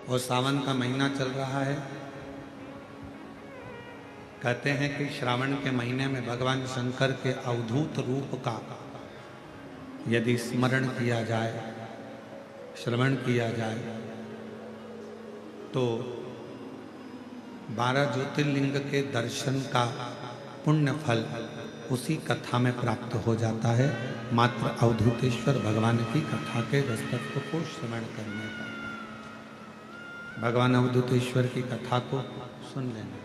और सावन का महीना चल रहा है। कहते हैं कि श्रावण के महीने में भगवान शंकर के अवधूत रूप का यदि स्मरण किया जाए, श्रवण किया जाए, तो 12 ज्योतिर्लिंग के दर्शन का पुण्य फल उसी कथा में प्राप्त हो जाता है, मात्र अवधूतेश्वर भगवान की कथा के रसतत्व को श्रवण करने का। भगवान अवधूतेश्वर की कथा को सुन लेना।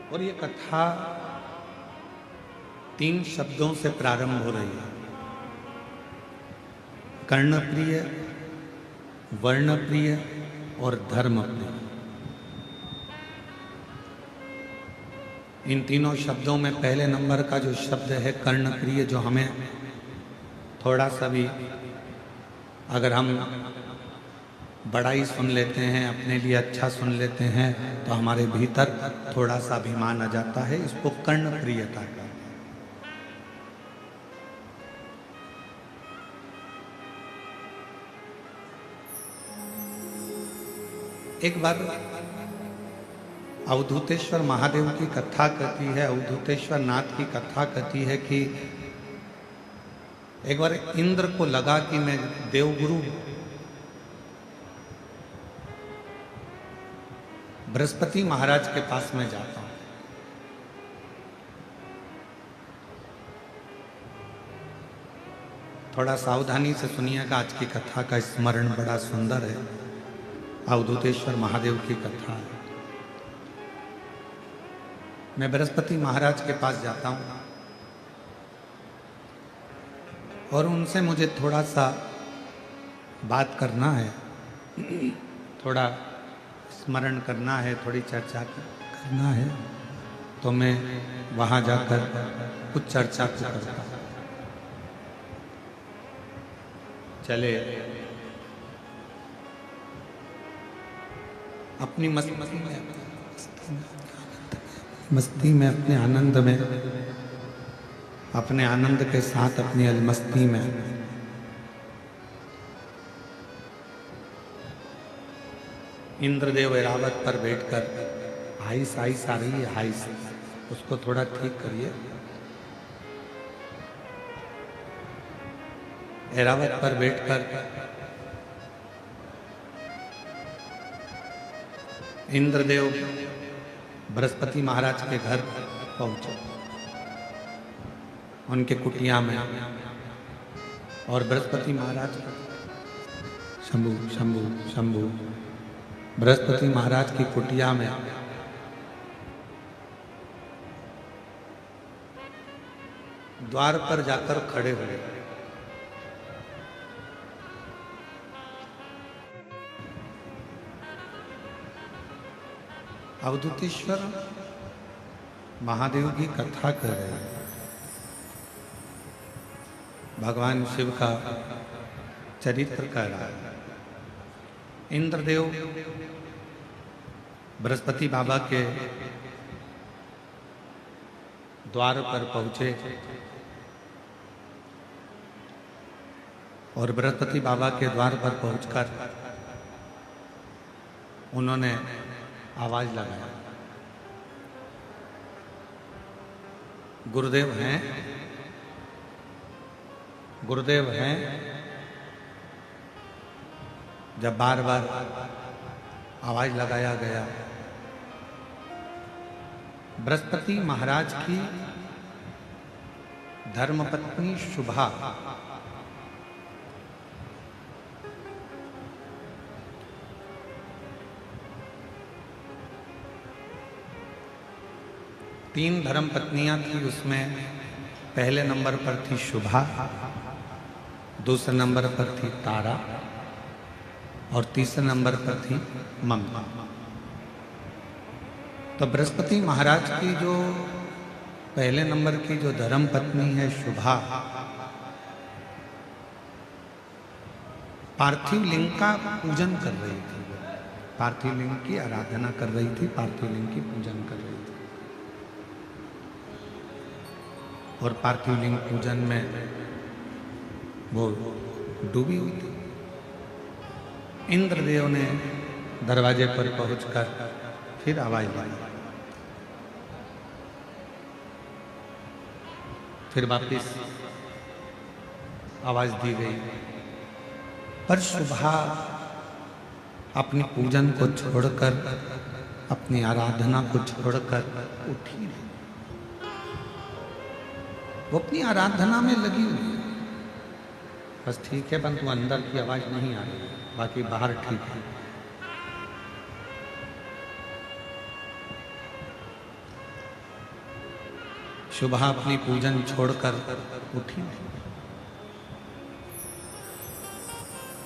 और ये कथा 3 शब्दों से प्रारंभ हो रही है। कर्णप्रिय, वर्णप्रिय और धर्मप्रिय। इन तीनों शब्दों में पहले नंबर का जो शब्द है कर्णप्रिय, जो हमें थोड़ा सा भी, अगर हम बड़ा ही सुन लेते हैं, अपने लिए अच्छा सुन लेते हैं, तो हमारे भीतर थोड़ा सा अभिमान आ जाता है। इसको कर्णप्रियता कहते हैं। एक बार अवधूतेश्वर महादेव की कथा कहती है, अवधूतेश्वर नाथ की कथा कहती है कि एक बार इंद्र को लगा कि मैं देवगुरु बृहस्पति महाराज के पास में जाता हूं। थोड़ा सावधानी से सुनिएगा, आज की कथा का स्मरण बड़ा सुंदर है। अवधूतेश्वर महादेव की कथा है। मैं बृहस्पति महाराज के पास जाता हूं और उनसे मुझे थोड़ा सा बात करना है, थोड़ा स्मरण करना है, थोड़ी चर्चा करना है। तो मैं वहां जाकर कुछ चर्चा करता हूं। चले अपनी मस्ती में, अपने आनंद में, अपने आनंद के साथ अपनी अलमस्ती में इंद्रदेव ऐरावत पर बैठकर हाइस हाइस आ रही है, हाइस, उसको थोड़ा ठीक करिए। ऐरावत पर बैठकर इंद्रदेव बृहस्पति महाराज के घर पहुंचे, उनके कुटिया में। और बृहस्पति महाराज, शंभु शंभु शंभु, बृहस्पति महाराज की कुटिया में द्वार पर जाकर खड़े हुए। अवधूतेश्वर महादेव की कथा कर रहे हैं। भगवान शिव का चरित्र कर रहा है। इंद्रदेव बृहस्पति बाबा के द्वार पर पहुंचे और बृहस्पति बाबा के द्वार पर पहुंचकर उन्होंने आवाज लगाया, गुरुदेव हैं, गुरुदेव हैं। जब बार बार आवाज लगाया गया, बृहस्पति महाराज की धर्मपत्नी शुभा तीन धर्म पत्नियां थी, उसमें पहले नंबर पर थी शुभा, दूसरे नंबर पर थी तारा और तीसरे नंबर पर थी ममता। तो बृहस्पति महाराज की जो पहले नंबर की जो धर्म पत्नी है शुभा, पार्थिव लिंग का पूजन कर रही थी, पार्थिव लिंग की आराधना कर रही थी, पार्थिव लिंग की पूजन कर रही थी। और पार्थिव लिंग पूजन में वो डूबी हुई थी। इंद्रदेव ने दरवाजे पर पहुंचकर फिर आवाज दी, फिर वापिस आवाज दी गई, पर शुभा अपनी पूजन को छोड़कर, अपनी आराधना को छोड़कर उठी नहीं। वो अपनी आराधना में लगी हुई है। बस ठीक है, परंतु अंदर की आवाज नहीं आ रही, बाकी बाहर ठीक है। शुभा अपनी पूजन छोड़कर उठी नहीं।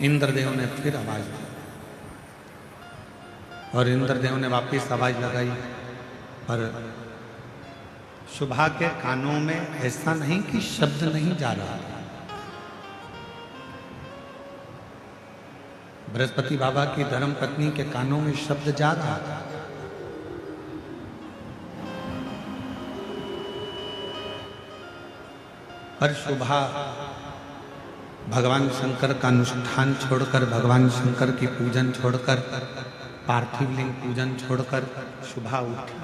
इंद्रदेव ने फिर आवाज दी और इंद्रदेव ने वापस आवाज लगाई, पर शुभा के कानों में ऐसा नहीं कि शब्द नहीं जा रहा था। बृहस्पति बाबा की धर्मपत्नी के कानों में शब्द जा रहा था, पर शुभा भगवान शंकर का अनुष्ठान छोड़कर, भगवान शंकर की पूजन छोड़कर, पार्थिव लिंग पूजन छोड़कर शुभा उठी।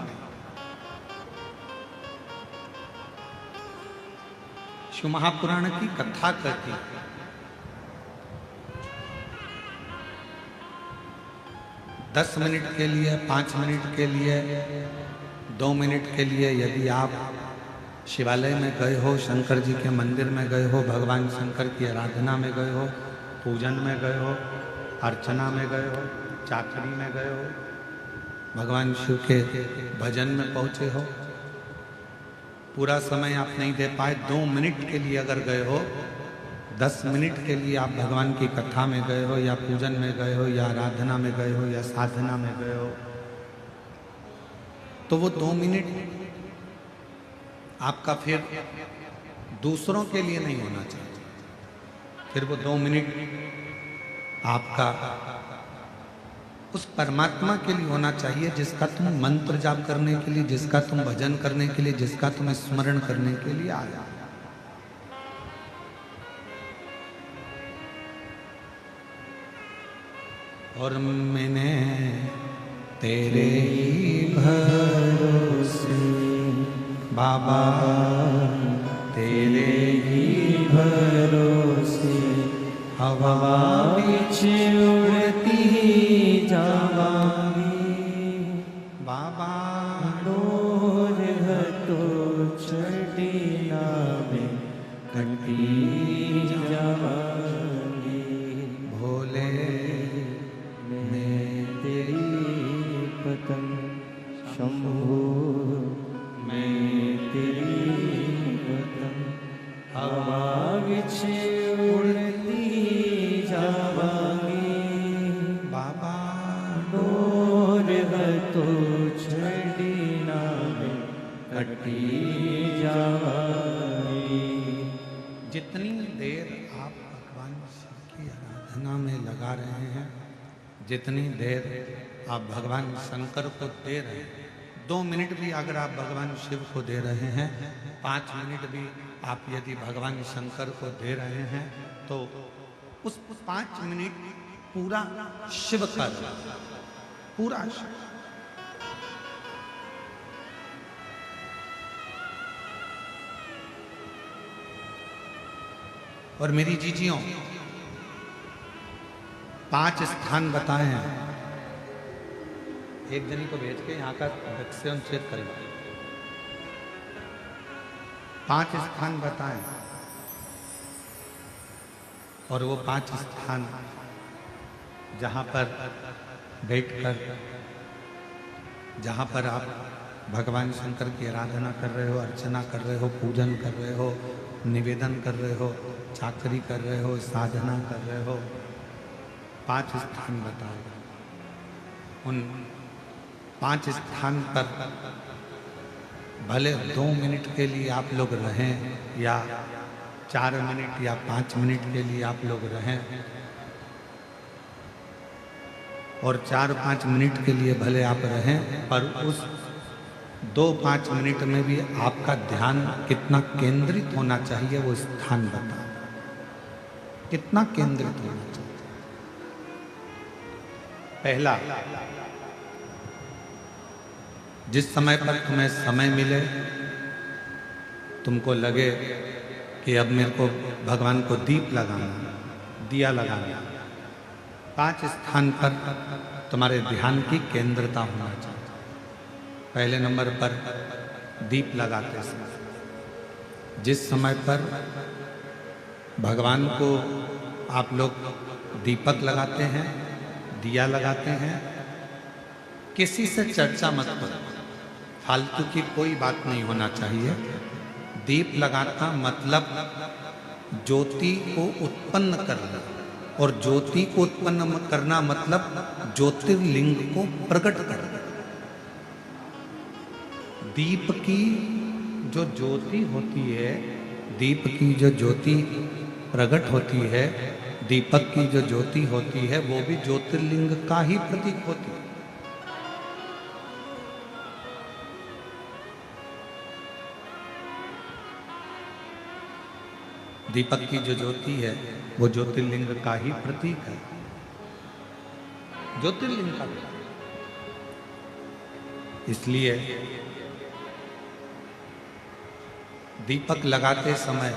शिव महापुराण की कथा कहती है, 10 मिनट के लिए, 5 मिनट के लिए, 2 मिनट के लिए यदि आप शिवालय में गए हो, शंकर जी के मंदिर में गए हो, भगवान शंकर की आराधना में गए हो, पूजन में गए हो, अर्चना में गए हो, चाकरी में गए हो, भगवान शिव के भजन में पहुंचे हो, पूरा समय आप नहीं दे पाए, 2 मिनट के लिए अगर गए हो, 10 मिनट के लिए आप भगवान की कथा में गए हो, या पूजन में गए हो, या आराधना में गए हो, या साधना में गए हो, तो वो 2 मिनट आपका फिर दूसरों के लिए नहीं होना चाहिए। फिर वो 2 मिनट आपका उस परमात्मा के लिए होना चाहिए जिसका तुम मंत्र जाप करने के लिए, जिसका तुम भजन करने के लिए, जिसका तुम स्मरण करने के लिए आया। और मैंने तेरे ही भरोसे बाबा, तेरे ही भरोसे हवा बीच उड़ती जावांगी बाबा, डोर तो चढ़ना में कटी जावांगी। भोले मैं तेरी पतंग, शंभू हवा विच उड़ती जावांगी बाबा, डोर तो छड़ीना में कटी जावांगी। जितनी देर आप भगवान शिव की आराधना में लगा रहे हैं, जितनी देर आप भगवान शंकर को दे रहे हैं, 2 मिनट भी अगर आप भगवान शिव को दे रहे हैं, 5 मिनट भी आप यदि भगवान शंकर को दे रहे हैं, तो उस 5 मिनट पूरा शिव का, पूरा शिव। और मेरी जीजियों, 5 स्थान बताए हैं, एक जनी को भेज के यहाँ का वैक्सीन चेक करेंगे। 5 स्थान बताएं, और वो 5 स्थान जहाँ पर बैठकर, जहाँ पर आप भगवान शंकर की आराधना कर रहे हो, अर्चना कर रहे हो, पूजन कर रहे हो, निवेदन कर रहे हो, चाकरी कर रहे हो, साधना कर रहे हो, 5 स्थान बताओ। उन 5 स्थान पर भले 2 मिनट के लिए आप लोग रहें, या 4 मिनट या 5 मिनट के लिए आप लोग रहें, और 4-5 मिनट के लिए भले आप रहें, पर उस 2-5 मिनट में भी आपका ध्यान कितना केंद्रित होना चाहिए वो स्थान बता, कितना केंद्रित होना चाहिए। पहला, जिस समय पर तुम्हें समय मिले, तुमको लगे कि अब मेरे को भगवान को दीप लगाना, दिया लगाना, 5 स्थान पर तुम्हारे ध्यान की केंद्रता होना चाहिए। पहले नंबर पर दीप लगाते समय, जिस समय पर भगवान को आप लोग दीपक लगाते हैं, दिया लगाते हैं, किसी से चर्चा मत करो, फालतू की कोई बात नहीं होना चाहिए। दीप लगाता मतलब ज्योति को उत्पन्न करना, और ज्योति को उत्पन्न करना मतलब ज्योतिर्लिंग को प्रकट करना। दीप की जो ज्योति होती है, दीप की जो ज्योति प्रकट होती है, दीपक की जो ज्योति होती है, वो भी ज्योतिर्लिंग का ही प्रतीक होती है। दीपक की जो ज्योति है वो ज्योतिर्लिंग का ही प्रतीक है, ज्योतिर्लिंग का। इसलिए दीपक लगाते समय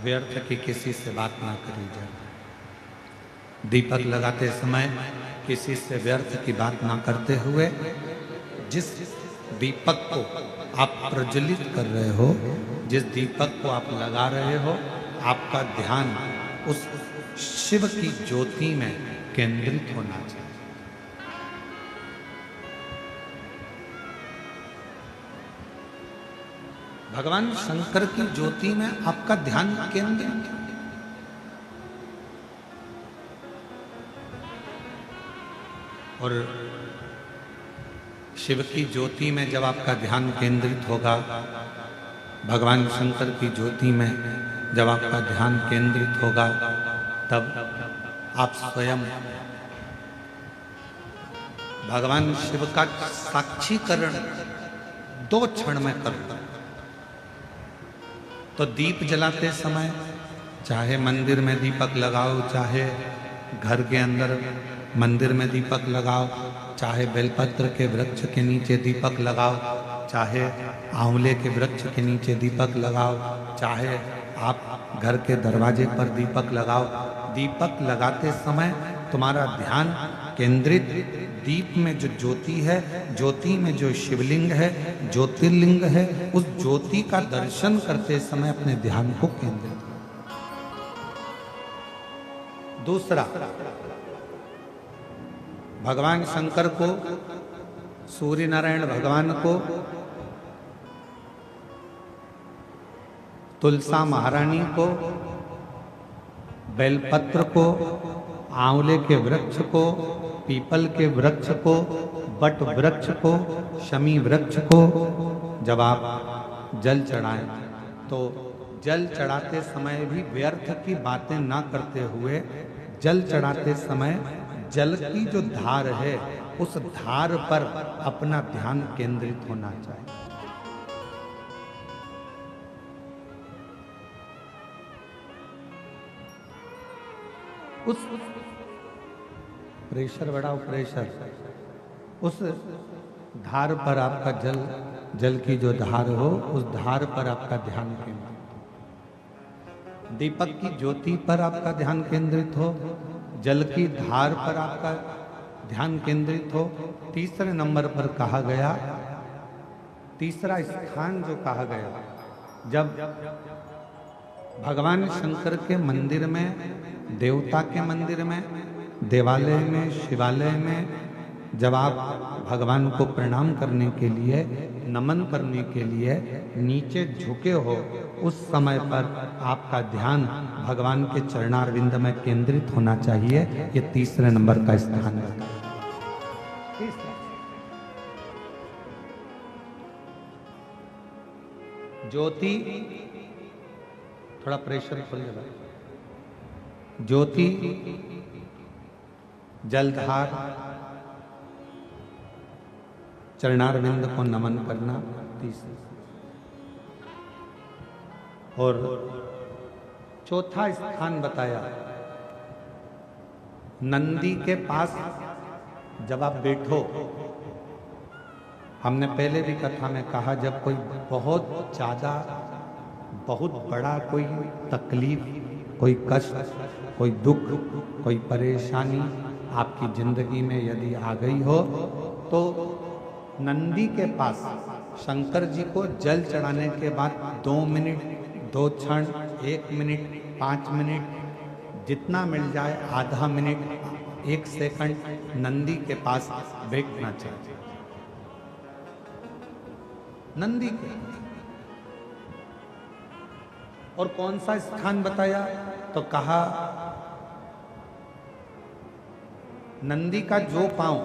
व्यर्थ की किसी से बात ना करी जाए। दीपक लगाते समय किसी से व्यर्थ की बात ना करते हुए, जिस दीपक को आप प्रज्वलित कर रहे हो, जिस दीपक को आप लगा रहे हो, आपका ध्यान उस शिव की ज्योति में केंद्रित होना चाहिए। भगवान शंकर की ज्योति में आपका ध्यान केंद्रित। और शिव की ज्योति में जब आपका ध्यान केंद्रित होगा, भगवान शंकर की ज्योति में जब आपका ध्यान केंद्रित होगा, तब आप स्वयं भगवान शिव का साक्षीकरण 2 क्षण में कर लो। तो दीप जलाते समय चाहे मंदिर में दीपक लगाओ, चाहे घर के अंदर मंदिर में दीपक लगाओ, चाहे बेलपत्र के वृक्ष के नीचे दीपक लगाओ, चाहे आंवले के वृक्ष के नीचे दीपक लगाओ, चाहे आप घर के दरवाजे पर दीपक लगाओ। दीपक लगाते समय तुम्हारा ध्यान केंद्रित दीप में जो ज्योति है, ज्योति में जो शिवलिंग है, ज्योतिर्लिंग है, उस ज्योति का दर्शन करते समय अपने ध्यान को केंद्रित करो। दूसरा, भगवान शंकर को, सूर्य नारायण भगवान को, तुलसा महारानी को, बेलपत्र को, आंवले के वृक्ष को, पीपल के वृक्ष को, बट वृक्ष को, शमी वृक्ष को जब आप जल चढ़ाएं, तो जल चढ़ाते समय भी व्यर्थ की बातें ना करते हुए, जल चढ़ाते समय जल की जो धार है, उस धार पर अपना ध्यान केंद्रित होना चाहिए। उस प्रेशर बढ़ाओ, प्रेशर, उस धार पर आपका जल की जो धार हो, उस धार पर आपका ध्यान केंद्रित हो। दीपक की ज्योति पर आपका ध्यान केंद्रित हो, जल की धार पर आपका ध्यान केंद्रित हो। तीसरे नंबर पर कहा गया, तीसरा स्थान जो कहा गया, जब भगवान शंकर के मंदिर में, देवता के मंदिर में, देवालय में, शिवालय में जब आप भगवान को प्रणाम करने के लिए, नमन करने के लिए नीचे झुके हो, उस समय पर आपका ध्यान भगवान के चरणारविंद में केंद्रित होना चाहिए। ये तीसरे नंबर का स्थान है। ज्योति, थोड़ा प्रेशर खोल दे। ज्योति, जलधार, चरणारविंद को नमन करना तीसरा। और चौथा स्थान बताया नंदी के पास जब आप बैठो, हमने पहले भी कथा में कहा, जब कोई बहुत ज्यादा बहुत बड़ा कोई तकलीफ, कोई कष्ट, कोई दुख, कोई परेशानी आपकी जिंदगी में यदि आ गई हो, तो नंदी के पास शंकर जी को जल चढ़ाने के बाद 2 मिनट, 2 क्षण, 1 मिनट, 5 मिनट, जितना मिल जाए, आधा मिनट, 1 सेकंड नंदी के पास बैठना चाहिए। नंदी के। और कौन सा स्थान बताया? तो कहा नंदी का जो पांव,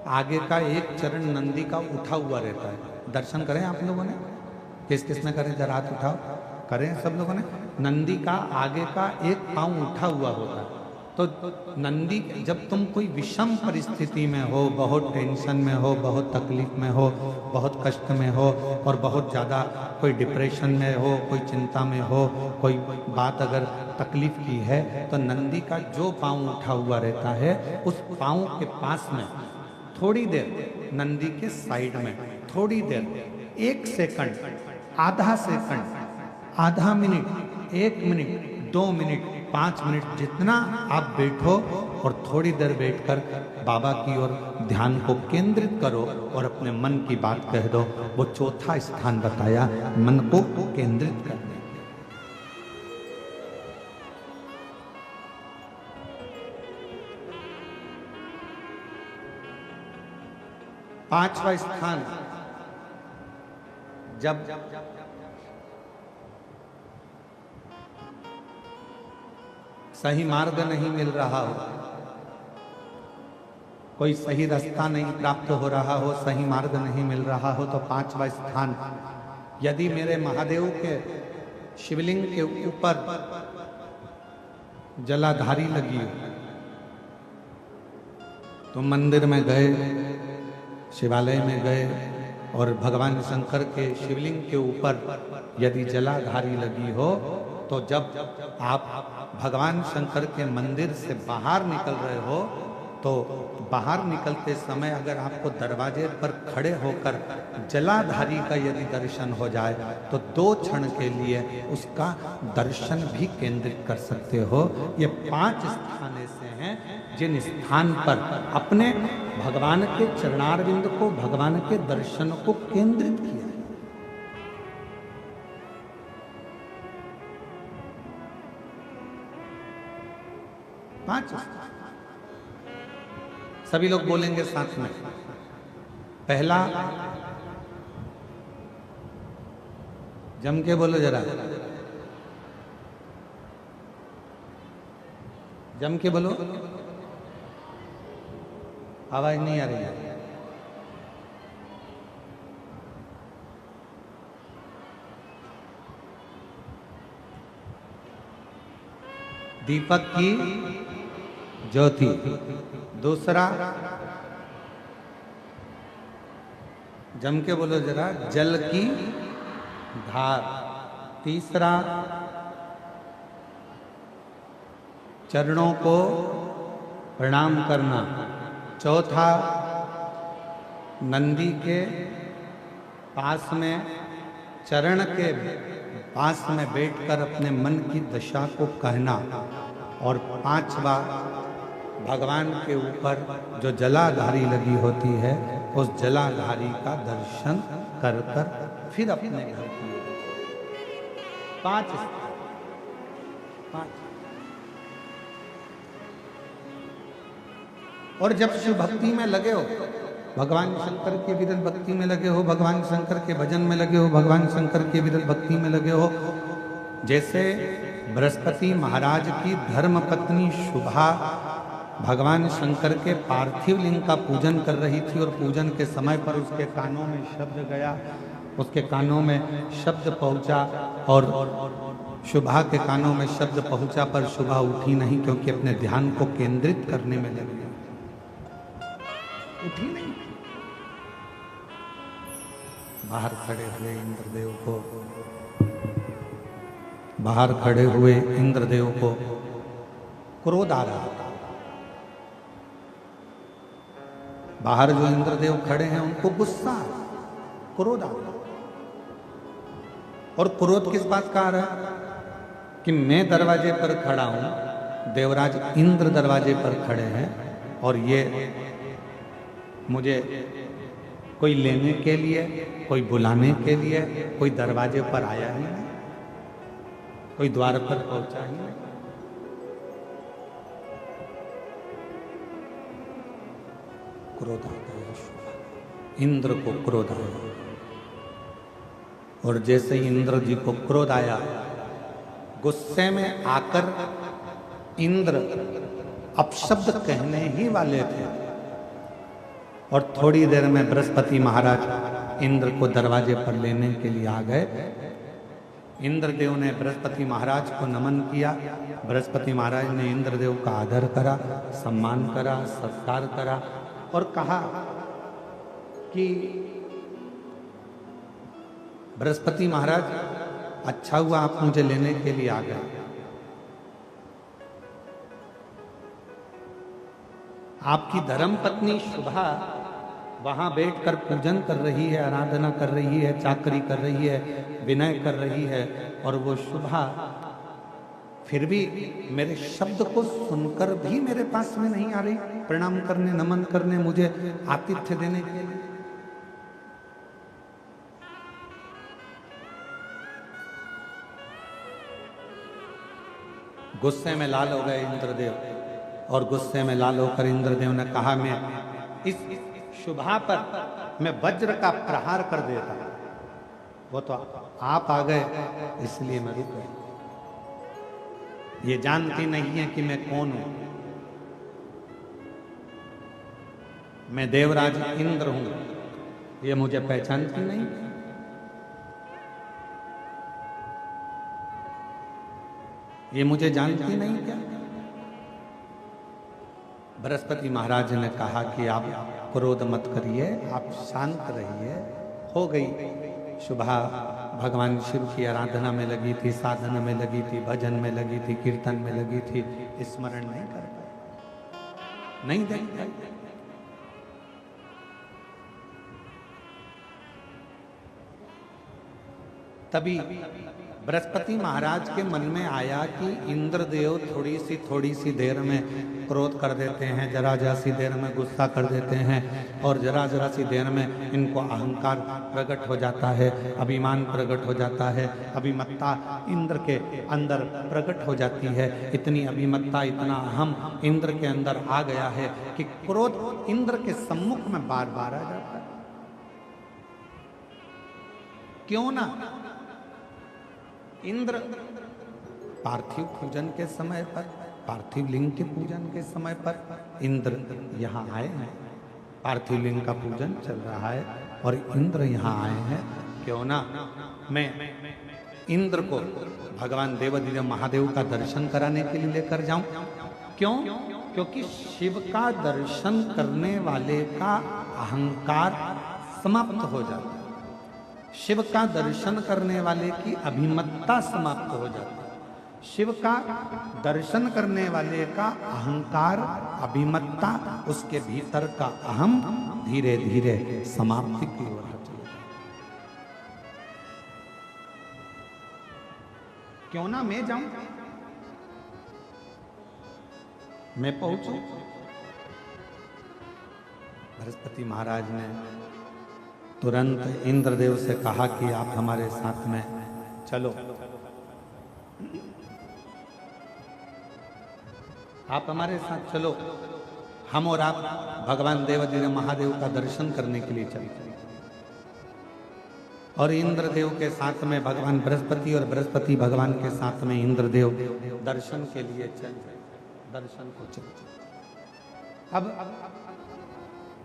आगे का एक चरण नंदी का उठा हुआ रहता है। दर्शन करें आप लोगों ने? किस किस ने करें? जरा हाथ उठाओ, करें सब लोगों ने। नंदी का आगे का एक पांव उठा हुआ होता है। तो नंदी, जब तुम कोई विषम परिस्थिति में हो, बहुत टेंशन में हो, बहुत तकलीफ में हो, बहुत कष्ट में हो, और बहुत ज़्यादा कोई डिप्रेशन में हो, कोई चिंता में हो, कोई बात अगर तकलीफ की है, तो नंदी का जो पांव उठा हुआ रहता है, उस पांव के पास में थोड़ी देर, नंदी के साइड में थोड़ी देर, 1 सेकंड, आधा सेकंड, आधा मिनट, 1 मिनट, 2 मिनट, 5 मिनट, जितना आप बैठो, और थोड़ी देर बैठकर बाबा की ओर ध्यान को केंद्रित करो और अपने मन की बात कह दो। वो चौथा स्थान बताया, मन को केंद्रित करने। पांचवा स्थान, जब सही मार्ग नहीं मिल रहा हो, कोई सही रास्ता नहीं प्राप्त हो रहा हो, सही मार्ग नहीं मिल रहा हो, तो पांचवा स्थान, यदि मेरे महादेव के शिवलिंग के ऊपर जलाधारी लगी हो, तो मंदिर में गए, शिवालय में गए, और भगवान शंकर के शिवलिंग के ऊपर यदि जलाधारी लगी हो, तो जब आप भगवान शंकर के मंदिर से बाहर निकल रहे हो, तो बाहर निकलते समय अगर आपको दरवाजे पर खड़े होकर जलाधारी का यदि दर्शन हो जाए, तो 2 क्षण के लिए उसका दर्शन भी केंद्रित कर सकते हो। ये 5 स्थान ऐसे हैं जिन स्थान पर अपने भगवान के चरणारविंद को, भगवान के दर्शन को केंद्रित किया। 5 सभी लोग बोलेंगे साथ में। पहला, जम के बोलो जरा, जम के बोलो, आवाज नहीं आ रही है। दीपक की ज्योति। दूसरा, जम के बोलो जरा, जल की धार। तीसरा, चरणों को प्रणाम करना। चौथा, नंदी के पास में, चरण के पास में बैठकर अपने मन की दशा को कहना। और 5वां, भगवान के ऊपर जो जलाधारी लगी होती है, उस जलाधारी का दर्शन कर कर फिर अपने घर की। 5 और जब शिव भक्ति में लगे हो, भगवान शंकर के विरल भक्ति में लगे हो, भगवान शंकर के भजन में लगे हो, भगवान शंकर के विरल भक्ति में लगे हो, जैसे बृहस्पति महाराज की धर्म पत्नी शुभा भगवान शंकर के पार्थिव लिंग का पूजन कर रही थी, और पूजन के समय पर उसके कानों में शब्द गया, उसके कानों में शब्द पहुंचा, और शुभा के कानों में शब्द पहुंचा, पर शुभा उठी नहीं, क्योंकि अपने ध्यान को केंद्रित करने में लगी, उठी नहीं। बाहर खड़े हुए इंद्रदेव को, बाहर खड़े हुए इंद्रदेव को क्रोध आ रहा था। बाहर जो इंद्रदेव खड़े हैं उनको गुस्सा, क्रोध आ रहा। और क्रोध किस बात का आ रहा है कि मैं दरवाजे पर खड़ा हूं, देवराज इंद्र दरवाजे पर खड़े हैं और ये मुझे कोई लेने के लिए, कोई बुलाने के लिए, कोई दरवाजे पर आया ही नहीं, कोई द्वार पर पहुंचा ही नहीं। क्रोध आ गया, इंद्र को क्रोध आया। और जैसे ही इंद्र जी को क्रोध आया, गुस्से में आकर इंद्र अपशब्द कहने ही वाले थे और थोड़ी देर में बृहस्पति महाराज इंद्र को दरवाजे पर लेने के लिए आ गए। इंद्रदेव ने बृहस्पति महाराज को नमन किया। बृहस्पति महाराज ने इंद्रदेव का आदर करा, सम्मान करा, सत्कार करा और कहा कि बृहस्पति महाराज, अच्छा हुआ आप मुझे लेने के लिए आ गए। आपकी धर्म पत्नी शुभा वहां बैठकर पूजन कर रही है, आराधना कर रही है, चाकरी कर रही है, विनय कर रही है और वो शुभा फिर भी मेरे शब्द को सुनकर भी मेरे पास में नहीं आ रही प्रणाम करने, नमन करने, मुझे आतिथ्य देने के लिए। गुस्से में लाल हो गए इंद्रदेव और गुस्से में लाल होकर इंद्रदेव ने कहा, मैं इस शुभा पर मैं वज्र का प्रहार कर देता। वो तो आप आ गए इसलिए मैं रुक गया। ये जानती नहीं है कि मैं कौन हूं। मैं देवराज इंद्र हूं, ये मुझे पहचानती नहीं। ये मुझे जानती नहीं क्या? बृहस्पति महाराज ने कहा कि आप क्रोध मत करिए, आप शांत रहिए। हो गई शुभा भगवान शिव की आराधना में लगी थी, साधना में लगी थी, भजन में लगी थी, कीर्तन में लगी थी, स्मरण नहीं कर पाई, नहीं देख पाई। तभी बृहस्पति महाराज के मन में आया कि इंद्रदेव थोड़ी सी देर में क्रोध कर देते हैं, जरा सी देर में गुस्सा कर देते हैं और जरा सी देर में इनको अहंकार प्रकट हो जाता है, अभिमान प्रकट हो जाता है, अभिमत्ता इंद्र के अंदर प्रकट हो जाती है। इतनी अभिमत्ता, इतना अहम इंद्र के अंदर आ गया है कि क्रोध इंद्र के सम्मुख में बार बार आ जाता है। क्यों ना इंद्र पार्थिव पूजन के समय पर, पार्थिव लिंग के पूजन के समय पर इंद्र यहाँ आए हैं। पार्थिव लिंग का पूजन चल रहा है और इंद्र यहाँ आए हैं। क्यों ना मैं इंद्र को भगवान देवाधिदेव महादेव का दर्शन कराने के लिए लेकर जाऊं। क्यों? क्योंकि शिव का दर्शन करने वाले का अहंकार समाप्त हो जाता है। शिव का दर्शन करने वाले की अभिमत्ता समाप्त हो जाती है। शिव का दर्शन करने वाले का अहंकार, अभिमत्ता, उसके भीतर का अहम धीरे धीरे समाप्ति की ओर चले जाता। क्यों ना मैं जाऊं, मैं पहुंचूं। बृहस्पति महाराज ने तुरंत इंद्रदेव से कहा कि आप हमारे साथ में चलो, आप हमारे साथ चलो, हम और आप भगवान देवाधिदेव महादेव का दर्शन करने के लिए चलते। और इंद्रदेव के साथ में भगवान बृहस्पति और बृहस्पति भगवान के साथ में इंद्रदेव दर्शन के लिए चले, दर्शन को चलते। अब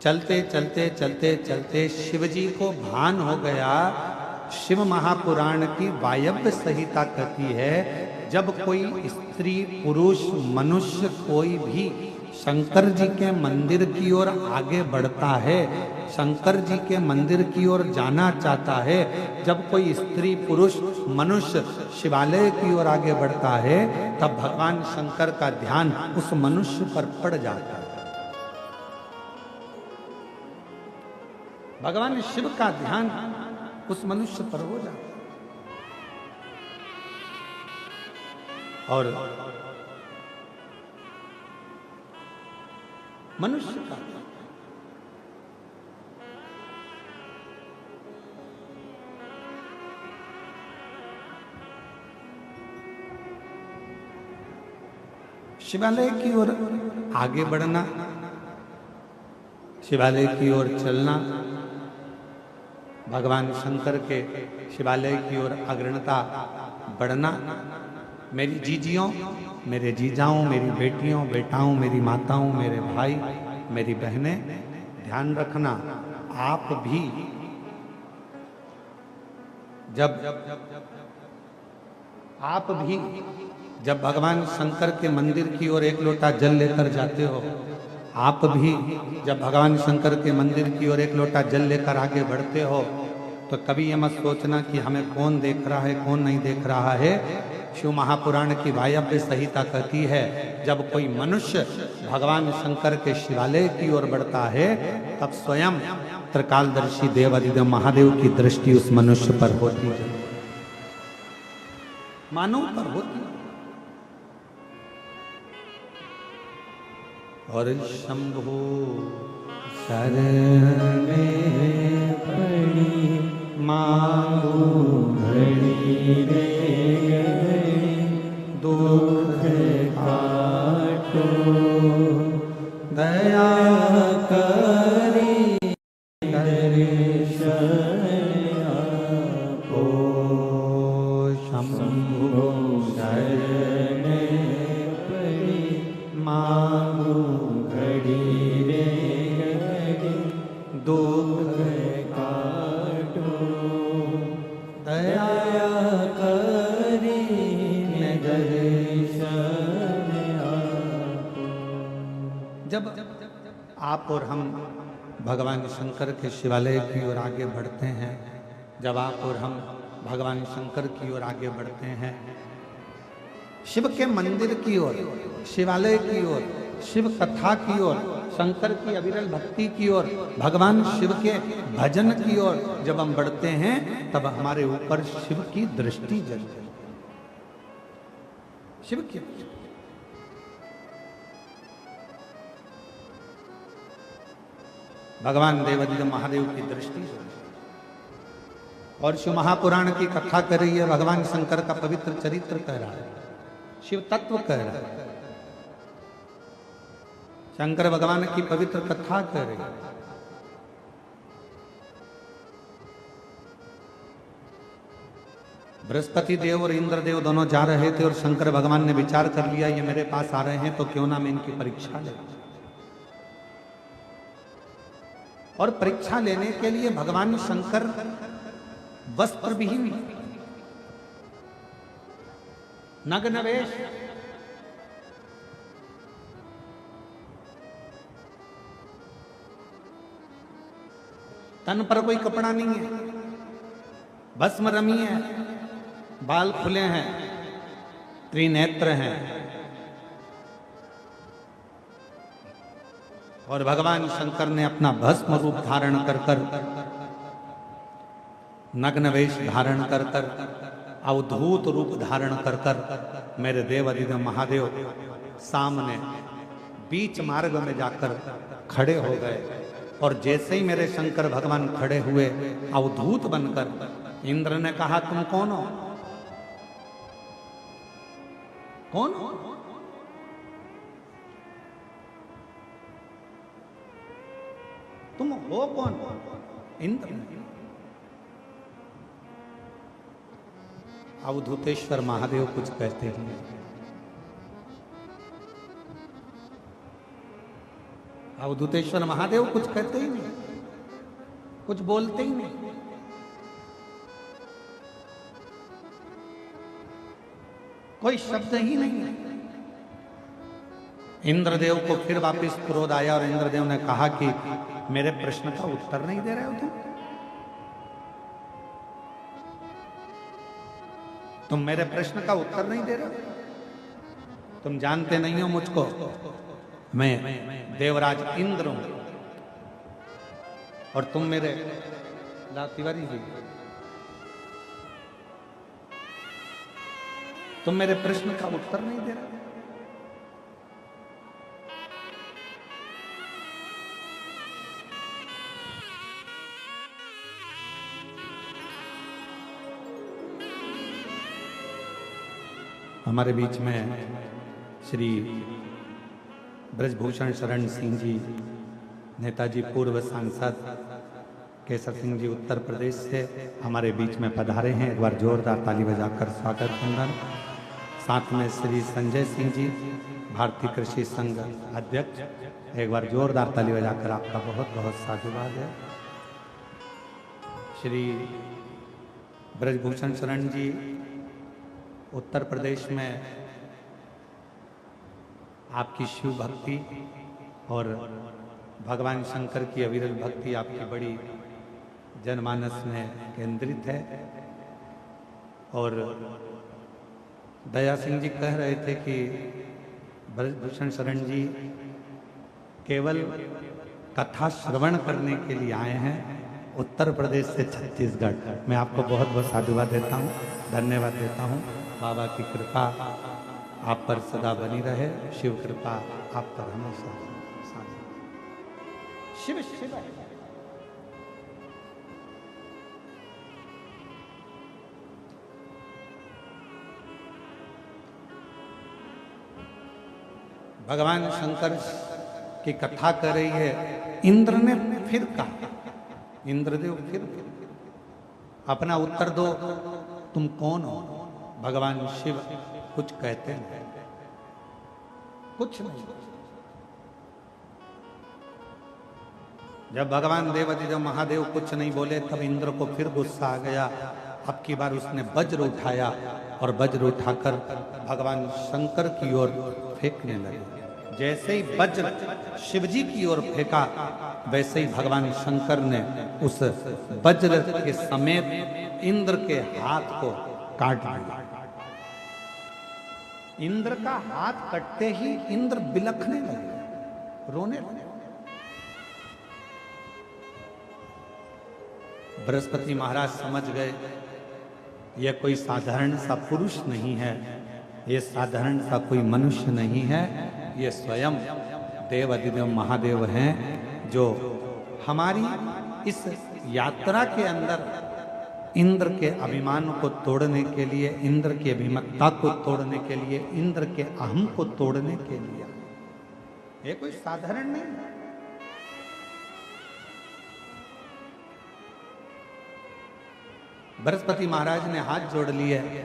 चलते चलते चलते चलते शिवजी को भान हो गया। शिव महापुराण की वायव्य संहिता कहती है, जब कोई स्त्री, पुरुष, मनुष्य कोई भी शंकर जी के मंदिर की ओर आगे बढ़ता है, शंकर जी के मंदिर की ओर जाना चाहता है, जब कोई स्त्री पुरुष मनुष्य शिवालय की ओर आगे बढ़ता है, तब भगवान शंकर का ध्यान उस मनुष्य पर पड़ जाता है। भगवान शिव का ध्यान उस मनुष्य पर हो जाता है। और मनुष्य का शिवालय की ओर आगे बढ़ना, शिवालय की ओर चलना, भगवान शंकर के शिवालय की ओर अग्रणता बढ़ना, मेरी जीजियों, मेरे जीजाओं, मेरी बेटियों, बेटाओं, मेरी माताओं, मेरे भाई, मेरी बहनें, ध्यान रखना, आप भी जब भगवान शंकर के मंदिर की ओर एक लोटा जल लेकर जाते हो, आप भी जब भगवान शंकर के मंदिर की ओर एक लोटा जल लेकर आगे बढ़ते हो, तो कभी ये मत सोचना कि हमें कौन देख रहा है कौन नहीं देख रहा है। शिव महापुराण की वायव्य संहिता कहती है, जब कोई मनुष्य भगवान शंकर के शिवालय की ओर बढ़ता है, तब स्वयं त्रिकालदर्शी देवादिदेव महादेव की दृष्टि उस मनुष्य पर होती है, मानव पर होती है। और शंभो शरण में पड़ी मांगू घड़ी रे दुख काटो, दया करी दर्शन आपो। शंभो शरण पड़ी मांगू घड़ी रे दुख काटो, दया करी दर्शन आपो। जब आप और हम भगवान शंकर के शिवालय की ओर आगे बढ़ते हैं, जब आप और हम भगवान शंकर की ओर आगे बढ़ते हैं, शिव के मंदिर की ओर, शिवालय की ओर, शिव कथा की ओर, शंकर की अविरल भक्ति की ओर, भगवान शिव के भजन की ओर जब हम बढ़ते हैं, तब हमारे ऊपर शिव की दृष्टि जलती है। शिव की भगवान देवादिदेव महादेव की दृष्टि, और शिव महापुराण की कथा कर रही है, भगवान शंकर का पवित्र चरित्र कह रहा है, शिव तत्व कह रहा है, शंकर भगवान की पवित्र कथा कह रही है। बृहस्पति देव और इंद्र देव दोनों जा रहे थे, और शंकर भगवान ने विचार कर लिया, ये मेरे पास आ रहे हैं तो क्यों ना मैं इनकी परीक्षा ले। और परीक्षा लेने के लिए भगवान शंकर वस्त्र विहीन, नग्न वेश, तन पर कोई कपड़ा नहीं है, भस्म रमी है, बाल खुले हैं, त्रिनेत्र हैं, और भगवान शंकर ने अपना भस्म रूप धारण कर कर, नग्न वेश धारण कर कर, अवधूत रूप धारण कर कर मेरे देवादिदेव महादेव सामने बीच मार्ग में जाकर खड़े हो गए। और जैसे ही मेरे शंकर भगवान खड़े हुए अवधूत बनकर, इंद्र ने कहा, तुम कौन हो? कौन हो? तुम हो कौन? इंद्र। अवधूतेश्वर महादेव कुछ कहते हैं, अवधूतेश्वर महादेव कुछ कहते ही नहीं, कुछ बोलते ही नहीं। कोई शब्द ही नहीं है। इंद्रदेव को फिर वापस क्रोध आया और इंद्रदेव ने कहा कि मेरे प्रश्न का उत्तर नहीं दे रहे हो तुम मेरे प्रश्न का उत्तर नहीं दे रहे हो। तुम जानते नहीं हो मुझको, मैं देवराज इंद्र हूं और तुम मेरे तिवारी जी, तुम मेरे प्रश्न का उत्तर नहीं दे रहे। हमारे बीच में श्री ब्रजभूषण शरण सिंह जी, नेताजी पूर्व सांसद केसर सिंह जी उत्तर प्रदेश से हमारे बीच में पधारे हैं। एक बार जोरदार ताली बजाकर स्वागत वंदन। साथ में श्री संजय सिंह जी, भारतीय कृषि संघ अध्यक्ष, एक बार जोरदार ताली बजाकर आपका बहुत बहुत साधुवाद है। श्री ब्रजभूषण शरण जी उत्तर प्रदेश में आपकी शिव भक्ति और भगवान शंकर की अविरल भक्ति आपकी बड़ी जनमानस में केंद्रित है। और दया सिंह जी कह रहे थे कि ब्रजभूषण शरण जी केवल कथा श्रवण करने के लिए आए हैं उत्तर प्रदेश से छत्तीसगढ़। मैं आपको बहुत बहुत साधुवाद देता हूँ, धन्यवाद देता हूँ। बाबा की कृपा आप पर सदा बनी रहे, शिव कृपा आप पर हमेशा शिव शिव। भगवान शंकर की कथा कर रही है। इंद्र ने फिर कहा, इंद्रदेव फिर अपना उत्तर दो, तुम कौन हो? भगवान शिव कुछ कहते नहीं, कुछ नहीं। जब भगवान देवाधिदेव महादेव कुछ नहीं बोले तब इंद्र को फिर गुस्सा आ गया। अब की बार उसने वज्र उठाया और वज्र उठाकर भगवान शंकर की ओर फेंकने लगे। जैसे ही वज्र शिवजी की ओर फेंका वैसे ही भगवान शंकर ने उस वज्र के समेत इंद्र के हाथ को काट दिया। इंद्र का हाथ कटते ही इंद्र बिलखने लगे, रोने लगे। बृहस्पति महाराज समझ गए यह कोई साधारण सा पुरुष नहीं है, ये साधारण सा कोई मनुष्य नहीं है, ये स्वयं देवाधिदेव महादेव हैं जो हमारी इस यात्रा के अंदर इंद्र के अभिमान को तोड़ने के लिए, इंद्र की अभिमत्ता को तोड़ने के लिए, इंद्र के अहम को तोड़ने के लिए। ये कोई साधारण नहीं है। बृहस्पति महाराज ने हाथ जोड़ लिए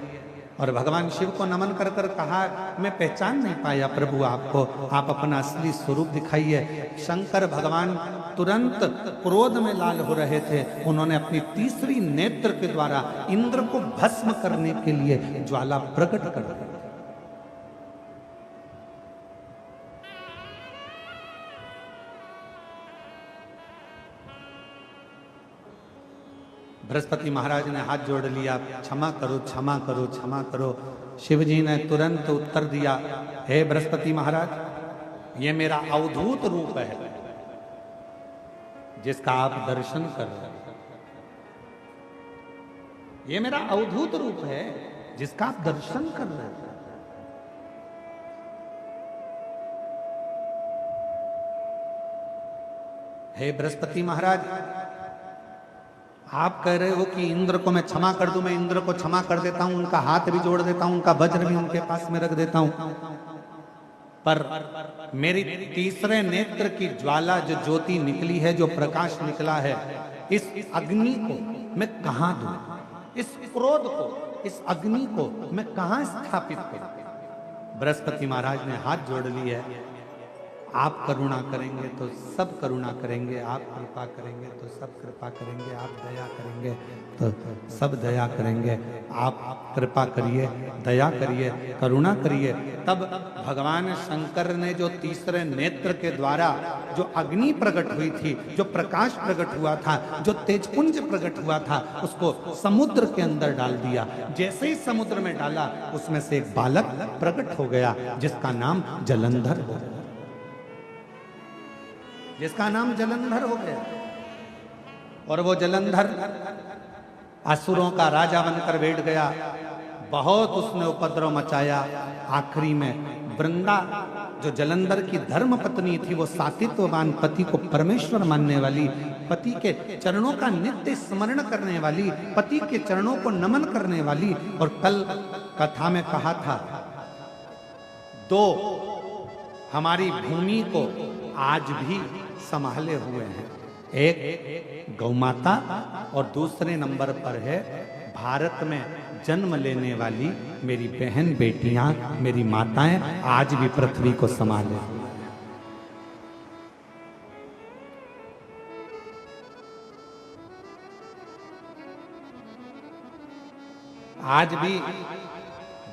और भगवान शिव को नमन कर कर कहा, मैं पहचान नहीं पाया प्रभु आपको, आप अपना असली स्वरूप दिखाइए। शंकर भगवान तुरंत क्रोध में लाल हो रहे थे। उन्होंने अपनी तीसरी नेत्र के द्वारा इंद्र को भस्म करने के लिए ज्वाला प्रकट कर दी। बृहस्पति महाराज ने हाथ जोड़ लिया, क्षमा करो क्षमा करो क्षमा करो। शिवजी ने तुरंत उत्तर दिया, हे बृहस्पति महाराज, ये मेरा अवधूत रूप है जिसका आप दर्शन कर रहे हैं। ये मेरा अवधूत रूप है जिसका आप दर्शन कर रहे हैं। हे बृहस्पति महाराज, आप कह रहे हो कि इंद्र को मैं क्षमा कर दूं, मैं इंद्र को क्षमा कर देता हूं, उनका हाथ भी जोड़ देता हूं, उनका वज्र भी उनके पास में रख देता हूं, पर मेरी तीसरे नेत्र की ज्वाला जो ज्योति निकली है, जो प्रकाश निकला है, इस अग्नि को मैं कहां दूं? इस क्रोध को, इस अग्नि को मैं कहां स्थापित करूं? बृहस्पति महाराज ने हाथ जोड़ लिए आप करुणा करेंगे तो सब करुणा करेंगे, आप कृपा करेंगे तो सब कृपा करेंगे, आप दया करेंगे तो सब दया करेंगे। आप कृपा करिए, दया करिए, करुणा करिए। तब भगवान शंकर ने जो तीसरे नेत्र के द्वारा जो अग्नि प्रकट हुई थी, जो प्रकाश प्रकट हुआ था, जो तेजपुंज प्रकट हुआ था, उसको समुद्र के अंदर डाल दिया। जैसे ही समुद्र में डाला, उसमें से एक बालक प्रकट हो गया जिसका नाम जलंधर हो गया, जिसका नाम जलंधर हो गया। और वो जलंधर असुरों का राजा बनकर बैठ गया। बहुत उसने उपद्रव मचाया। आखिरी में वृंदा जो जलंधर की धर्म पत्नी थी, वो सातित्ववान पति को परमेश्वर मानने वाली, पति के चरणों का नित्य स्मरण करने वाली, पति के चरणों को नमन करने वाली। और कल कथा में कहा था, दो हमारी भूमि को आज भी संभाले हुए हैं, एक गौमाता और दूसरे नंबर पर है भारत में जन्म लेने वाली मेरी बहन बेटियां, मेरी माताएं आज भी पृथ्वी को संभाले। आज भी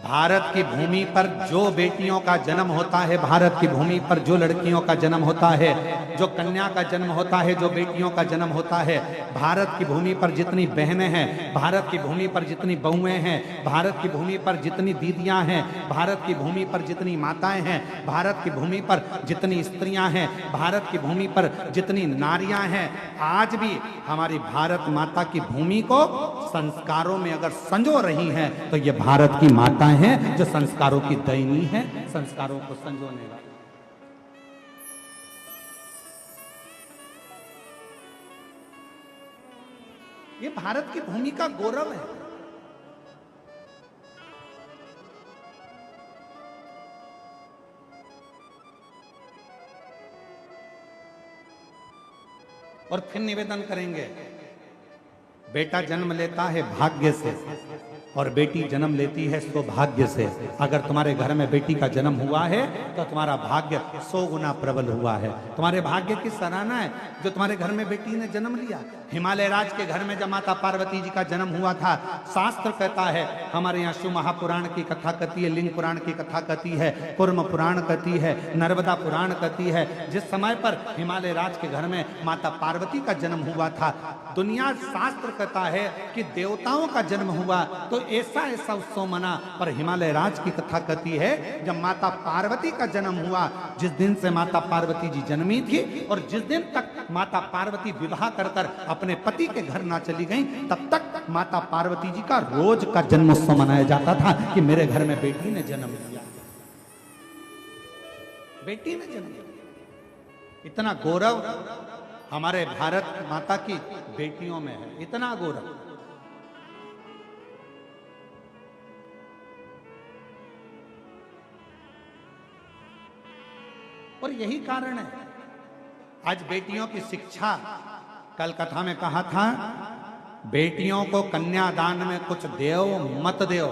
भारत की भूमि पर जो बेटियों का जन्म होता है, भारत की भूमि पर जो लड़कियों का जन्म होता है, जो कन्या का जन्म होता है, जो बेटियों का जन्म होता है, भारत की भूमि पर जितनी बहनें हैं, भारत की भूमि पर जितनी बहुएं हैं, भारत की भूमि पर जितनी दीदियां हैं, भारत की भूमि पर जितनी माताएं हैं, भारत की भूमि पर जितनी स्त्रियां हैं, भारत की भूमि पर जितनी नारियां हैं, आज भी हमारी भारत माता की भूमि को संस्कारों में अगर संजो रही हैं, तो ये भारत की माता हैं जो संस्कारों की दैनी है, संस्कारों को संजोने वाली। ये भारत की भूमि का गौरव है। और फिर निवेदन करेंगे, बेटा जन्म लेता है भाग्य से और बेटी जन्म लेती है सौभाग्य से। अगर तुम्हारे घर में बेटी का जन्म हुआ है तो तुम्हारा भाग्य 100 गुना प्रबल हुआ है। तुम्हारे भाग्य की सराहना है जो तुम्हारे घर में बेटी ने जन्म लिया। हिमालय राज के घर में जब माता पार्वती जी का जन्म हुआ था, शास्त्र कहता है, हमारे यहाँ शिव महापुराण की कथा कहती है, लिंग पुराण की कथा कहती है, कुर्म पुराण कहती है, नर्मदा पुराण कहती है, जिस समय पर हिमालय राज के घर में माता पार्वती का जन्म हुआ था, दुनिया शास्त्र कहता है कि देवताओं का जन्म हुआ तो ऐसा ऐसा उत्सव मना। पर हिमालय राज की कथा कहती है, जब माता पार्वती का जन्म हुआ, जिस दिन से माता पार्वती जी जन्मी थी और जिस दिन तक माता पार्वती विवाह कर कर अपने पति के घर ना चली गई, तब तक माता पार्वती जी का रोज का जन्मोत्सव मनाया जाता था कि मेरे घर में बेटी ने जन्म लिया, बेटी ने जन्म लिया। इतना गौरव हमारे भारत माता की बेटियों में है, इतना गौरव। और यही कारण है आज बेटियों की शिक्षा, कल कथा में कहा था, बेटियों को कन्यादान में कुछ देओ मत देओ,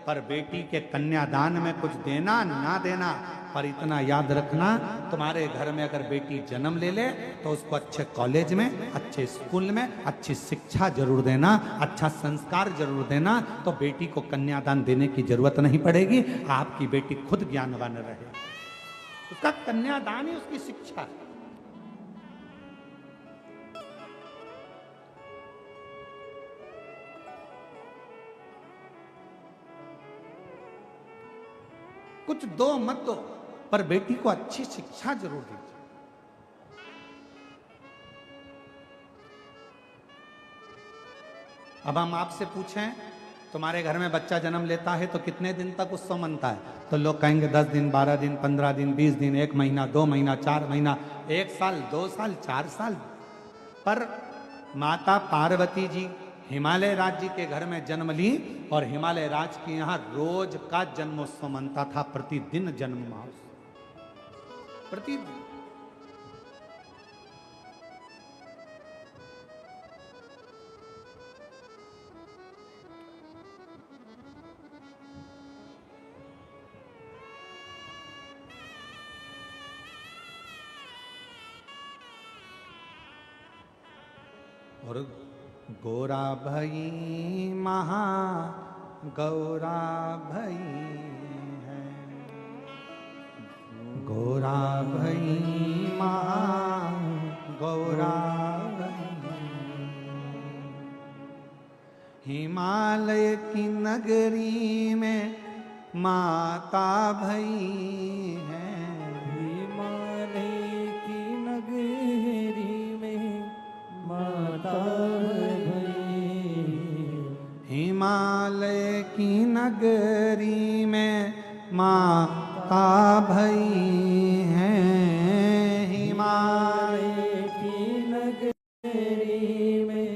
पर बेटी के कन्यादान में कुछ देना ना देना। पर इतना याद रखना, तुम्हारे घर में अगर बेटी जन्म ले ले तो उसको अच्छे कॉलेज में, अच्छे स्कूल में अच्छी शिक्षा जरूर देना, अच्छा संस्कार जरूर देना, तो बेटी को कन्यादान देने की जरूरत नहीं पड़ेगी। आपकी बेटी खुद ज्ञानवान रहे, उसका कन्यादान ही उसकी शिक्षा है। कुछ दो मत दो, पर बेटी को अच्छी शिक्षा जरूर दीजिए। अब हम आपसे पूछें, तुम्हारे घर में बच्चा जन्म लेता है तो कितने दिन तक उत्सव मनता है? तो लोग कहेंगे 10 दिन, 12 दिन, 15 दिन, 20 दिन, 1 महीना, 2 महीना, 4 महीना, 1 साल, 2 साल, 4 साल। पर माता पार्वती जी हिमालय राज्य के घर में जन्म ली और हिमालय राज के यहाँ रोज का जन्मोत्सव मनता था, प्रतिदिन जन्म महोत्सव, प्रतिदिन। और गोरा भई महा गौरा भई है, गोरा भई महा गौरा भई। हिमालय की नगरी में माता भई है, हिमालय की नगरी में माता भई, हिमालय की नगरी में माता भई है, हिमालय की नगरी में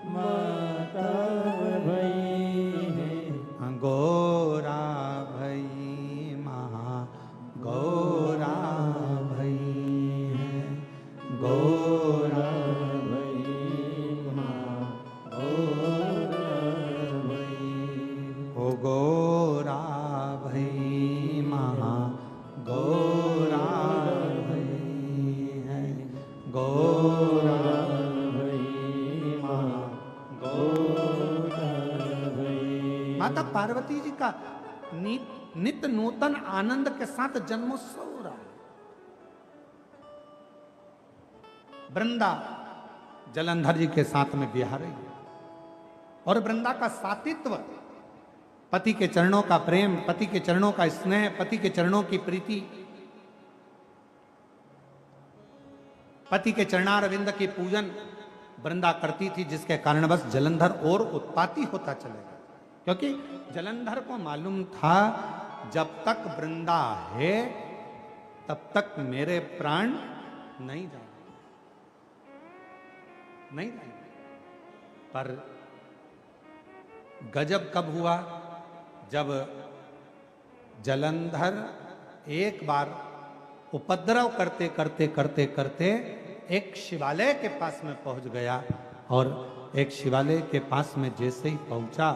माता भई है, गोरा भई महा गौरा भई है, गोरा भई महा गौरा भई, ओ गोरा भई महा गौरा भई है, गोरा भई महा गौरा भई। माता पार्वती जी का नित्य नूतन आनंद के साथ जन्मोत्सव हो रहा है। वृंदा जलंधर जी के साथ में बिहार रही है और वृंदा का सातित्व, पति के चरणों का प्रेम, पति के चरणों का स्नेह, पति के चरणों की प्रीति, पति के चरणारविंद की पूजन वृंदा करती थी, जिसके कारणवश जलंधर और उत्पाती होता चलेगा। क्योंकि जलंधर को मालूम था जब तक वृंदा है तब तक मेरे प्राण नहीं जाएंगे, नहीं जाएंगे। पर गजब कब हुआ, जब जलंधर एक बार उपद्रव करते करते करते करते एक शिवालय के पास में पहुंच गया, और एक शिवालय के पास में जैसे ही पहुंचा,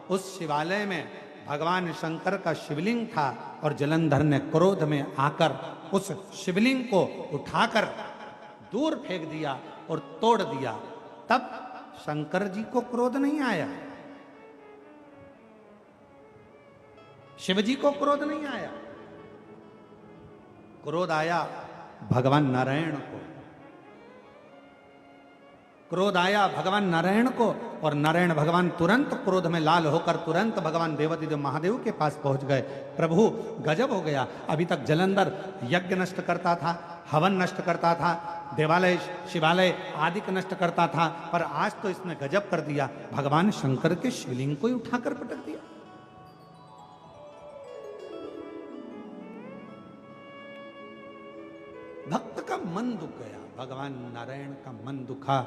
उस शिवालय में भगवान शंकर का शिवलिंग था, और जलंधर ने क्रोध में आकर उस शिवलिंग को उठाकर दूर फेंक दिया और तोड़ दिया। तब शंकर जी को क्रोध नहीं आया, शिव जी को क्रोध नहीं आया, क्रोध आया भगवान नारायण को, क्रोध आया भगवान नारायण को। और नारायण भगवान तुरंत क्रोध में लाल होकर तुरंत भगवान देवादिदेव महादेव के पास पहुंच गए। प्रभु गजब हो गया, अभी तक जलंधर यज्ञ नष्ट करता था, हवन नष्ट करता था, देवालय शिवालय आदि का नष्ट करता था, पर आज तो इसने गजब कर दिया, भगवान शंकर के शिवलिंग को ही उठाकर पटक दिया। भक्त का मन दुख गया, भगवान नारायण का मन दुखा,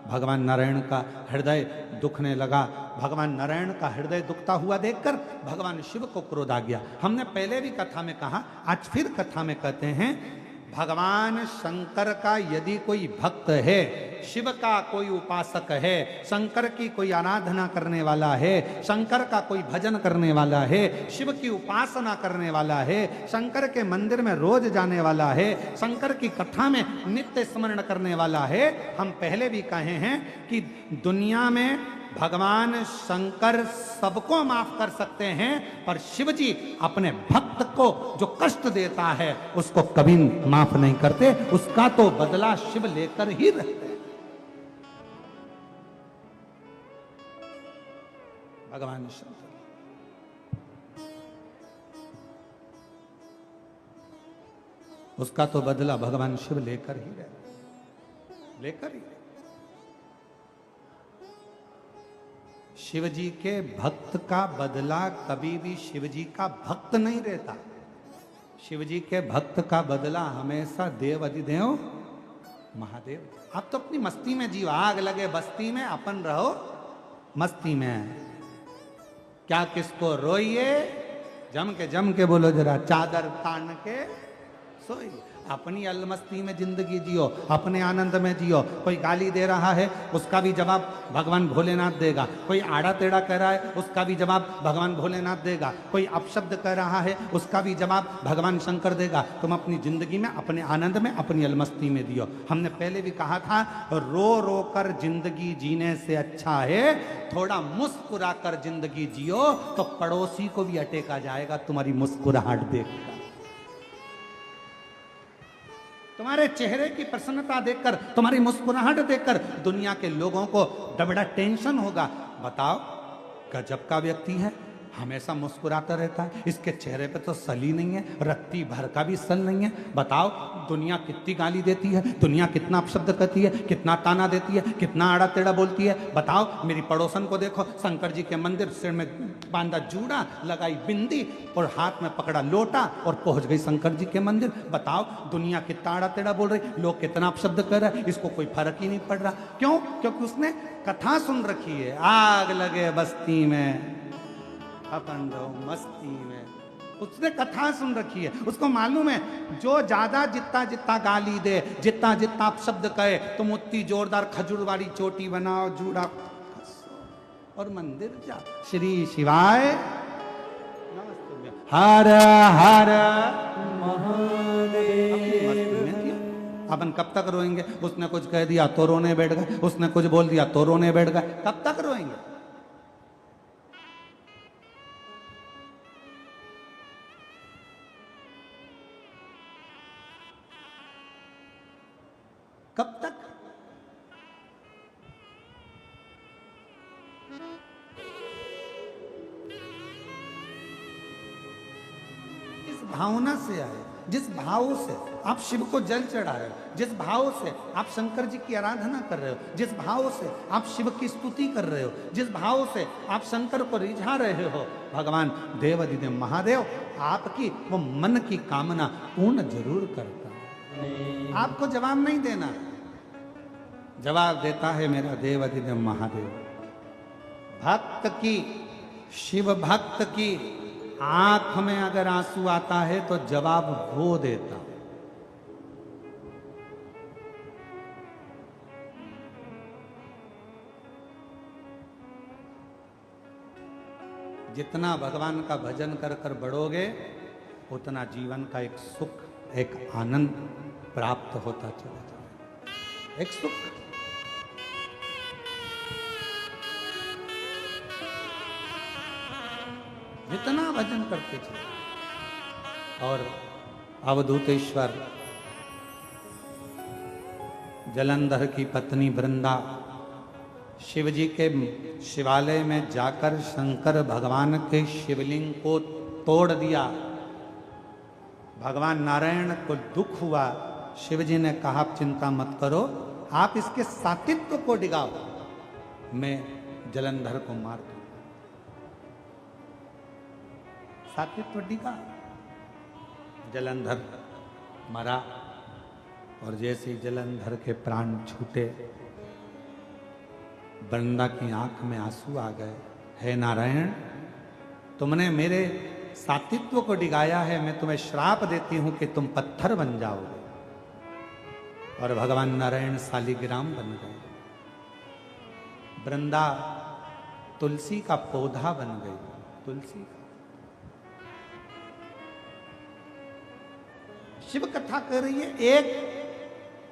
भगवान नारायण का हृदय दुखने लगा। भगवान नारायण का हृदय दुखता हुआ देखकर भगवान शिव को क्रोध आ गया। हमने पहले भी कथा में कहा, आज फिर कथा में कहते हैं, भगवान शंकर का यदि कोई भक्त है, शिव का कोई उपासक है, शंकर की कोई आराधना करने वाला है, शंकर का कोई भजन करने वाला है, शिव की उपासना करने वाला है, शंकर के मंदिर में रोज जाने वाला है, शंकर की कथा में नित्य स्मरण करने वाला है। हम पहले भी कहे हैं कि दुनिया में भगवान शंकर सबको माफ कर सकते हैं, पर शिव जी अपने भक्त को जो कष्ट देता है उसको कभी माफ नहीं करते, उसका तो बदला शिव लेकर ही रहते हैं। भगवान शंकर उसका तो बदला भगवान शिव लेकर ही रहते, लेकर ही। शिव जी के भक्त का बदला कभी भी शिव जी का भक्त नहीं रहता। शिव जी के भक्त का बदला हमेशा देव अधिदेव महादेव। आप तो अपनी मस्ती में जीव, आग लगे बस्ती में, अपन रहो मस्ती में। क्या किसको रोइए, जम के बोलो जरा, चादर तान के सोइए। अपनी अलमस्ती में जिंदगी जियो, अपने आनंद में जियो। कोई गाली दे रहा है उसका भी जवाब भगवान भोलेनाथ देगा, कोई आड़ा टेढ़ा कह रहा है उसका भी जवाब भगवान भोलेनाथ देगा, कोई अपशब्द कह रहा है उसका भी जवाब भगवान शंकर देगा। तुम अपनी जिंदगी में अपने आनंद में अपनी अलमस्ती में दियो। हमने पहले भी कहा था, रो रो कर जिंदगी जीने से अच्छा है थोड़ा मुस्कुरा कर जिंदगी जियो, तो पड़ोसी को भी अटेका जाएगा तुम्हारी मुस्कुराहट देखकर, तुम्हारे चेहरे की प्रसन्नता देखकर, तुम्हारी मुस्कुराहट देखकर दुनिया के लोगों को बड़ा टेंशन होगा। बताओ, गजब का व्यक्ति है, हमेशा मुस्कुराता रहता है, इसके चेहरे पे तो सल ही नहीं है, रत्ती भर का भी सल नहीं है। बताओ, दुनिया कितनी गाली देती है, दुनिया कितना अपशब्द करती है, कितना ताना देती है, कितना आड़ा टेढ़ा बोलती है। बताओ, मेरी पड़ोसन को देखो, शंकर जी के मंदिर, सिर में बांधा जूड़ा, लगाई बिंदी और हाथ में पकड़ा लोटा और पहुंच गई शंकर जी के मंदिर। बताओ, दुनिया कितना आड़ा टेढ़ा बोल रही, लोग कितना अपशब्द कर रहे हैं, इसको कोई फर्क ही नहीं पड़ रहा। क्यों? क्योंकि उसने कथा सुन रखी है, आग लगे बस्ती में अपन रहो मस्ती में। उसने कथा सुन रखी है, उसको मालूम है जो ज्यादा जितना जितना गाली दे, जितना जितना शब्द कहे, तुम उतनी जोरदार खजूर वाली चोटी बनाओ, जूड़ा और मंदिर जा। श्री शिवाय हर हर महादेव। अपन कब तक रोएंगे? उसने कुछ कह दिया तो रोने बैठ गए, उसने कुछ बोल दिया तो रोने बैठ गए, कब तक रोएंगे? कब तक? इस भावना से आए, जिस भाव से आप शिव को जल चढ़ा रहे हो, जिस भाव से आप शंकर जी की आराधना कर रहे हो, जिस भाव से आप शिव की स्तुति कर रहे हो, जिस भाव से आप शंकर को रिझा रहे हो, भगवान देवाधिदेव महादेव आपकी वो मन की कामना पूर्ण जरूर करता है। आपको जवाब नहीं देना, जवाब देता है मेरा देवाधिदेव महादेव। भक्त की, शिव भक्त की आंख में अगर आंसू आता है तो जवाब वो देता। जितना भगवान का भजन कर कर बढ़ोगे उतना जीवन का एक सुख, एक आनंद प्राप्त होता चला जाएगा, एक सुख। जितना भजन करते चले। और अवधूतेश्वर जलंधर की पत्नी वृंदा शिव जी के शिवालय में जाकर शंकर भगवान के शिवलिंग को तोड़ दिया। भगवान नारायण को दुख हुआ, शिव जी ने कहा आप चिंता मत करो, आप इसके सातित्व को डिगाओ, मैं जलंधर को मार दूं। सातित्व डिगा, जलंधर मरा और जैसे ही जलंधर के प्राण छूटे वृंदा की आंख में आंसू आ गए। हे नारायण, तुमने मेरे सातित्व को डिगाया है, मैं तुम्हें श्राप देती हूं कि तुम पत्थर बन जाओगे। और भगवान नारायण शालिग्राम बन गए। वृंदा तुलसी का पौधा बन गई, तुलसी का। शिव कथा कर रही है, एक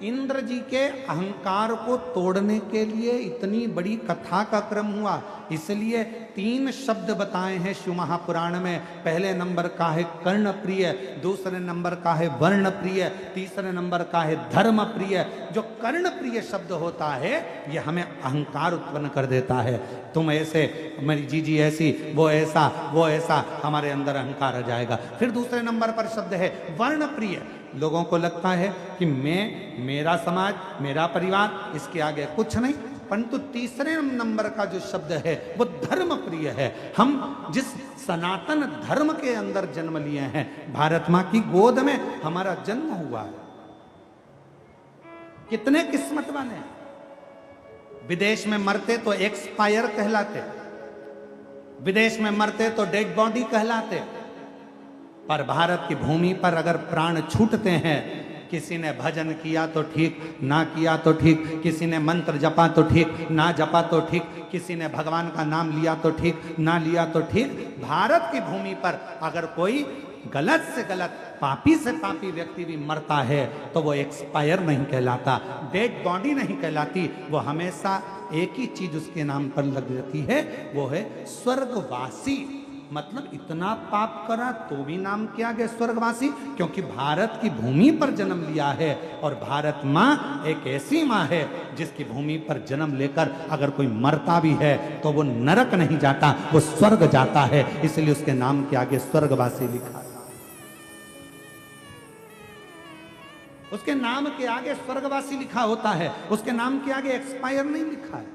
इंद्र जी के अहंकार को तोड़ने के लिए इतनी बड़ी कथा का क्रम हुआ, इसलिए 3 शब्द बताए हैं शिव महापुराण में। पहले नंबर का है कर्ण प्रिय, दूसरे नंबर का है वर्ण प्रिय, तीसरे नंबर का है धर्म प्रिय। जो कर्ण प्रिय शब्द होता है ये हमें अहंकार उत्पन्न कर देता है। तुम ऐसे, मेरी जीजी ऐसी, वो ऐसा, वो ऐसा, हमारे अंदर अहंकार आ जाएगा। फिर दूसरे नंबर पर शब्द है वर्ण प्रिय। लोगों को लगता है कि मैं, मेरा समाज, मेरा परिवार, इसके आगे कुछ नहीं। परंतु तीसरे नंबर का जो शब्द है वो धर्म प्रिय है। हम जिस सनातन धर्म के अंदर जन्म लिए हैं, भारत मां की गोद में हमारा जन्म हुआ है, कितने किस्मत वाले हैं। विदेश में मरते तो एक्सपायर कहलाते, विदेश में मरते तो डेड बॉडी कहलाते, पर भारत की भूमि पर अगर प्राण छूटते हैं किसी ने भजन किया तो ठीक, ना किया तो ठीक, किसी ने मंत्र जपा तो ठीक, ना जपा तो ठीक, किसी ने भगवान का नाम लिया तो ठीक, ना लिया तो ठीक। भारत की भूमि पर अगर कोई गलत से गलत, पापी से पापी व्यक्ति भी मरता है तो वो एक्सपायर नहीं कहलाता, डेड बॉडी नहीं कहलाती, वो हमेशा एक ही चीज उसके नाम पर लग जाती है, वो है स्वर्गवासी। मतलब इतना पाप करा तो भी नाम किया गया स्वर्गवासी, क्योंकि भारत की भूमि पर जन्म लिया है। और भारत माँ एक ऐसी माँ है जिसकी भूमि पर जन्म लेकर अगर कोई मरता भी है तो वो नरक नहीं जाता, वो स्वर्ग जाता है। इसलिए उसके नाम के आगे स्वर्गवासी लिखा है। उसके नाम के आगे स्वर्गवासी लिखा होता है, उसके नाम के आगे एक्सपायर नहीं लिखा है।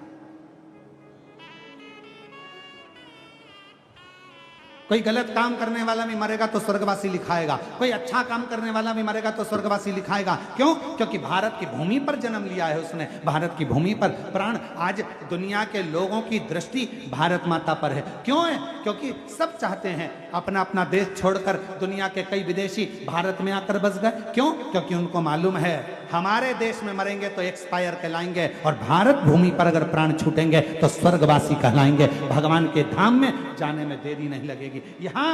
कोई गलत काम करने वाला भी मरेगा तो स्वर्गवासी लिखाएगा, कोई अच्छा काम करने वाला भी मरेगा तो स्वर्गवासी लिखाएगा। क्यों? क्योंकि भारत की भूमि पर जन्म लिया है उसने, भारत की भूमि पर प्राण। आज दुनिया के लोगों की दृष्टि भारत माता पर है। क्यों है? क्योंकि सब चाहते हैं अपना अपना देश छोड़कर, दुनिया के कई विदेशी भारत में आकर बस गए। क्यों? क्योंकि उनको मालूम है हमारे देश में मरेंगे तो एक्सपायर कहलाएंगे, और भारत भूमि पर अगर प्राण छूटेंगे तो स्वर्गवासी कहलाएंगे। भगवान के धाम में जाने में देरी नहीं लगेगी। यहां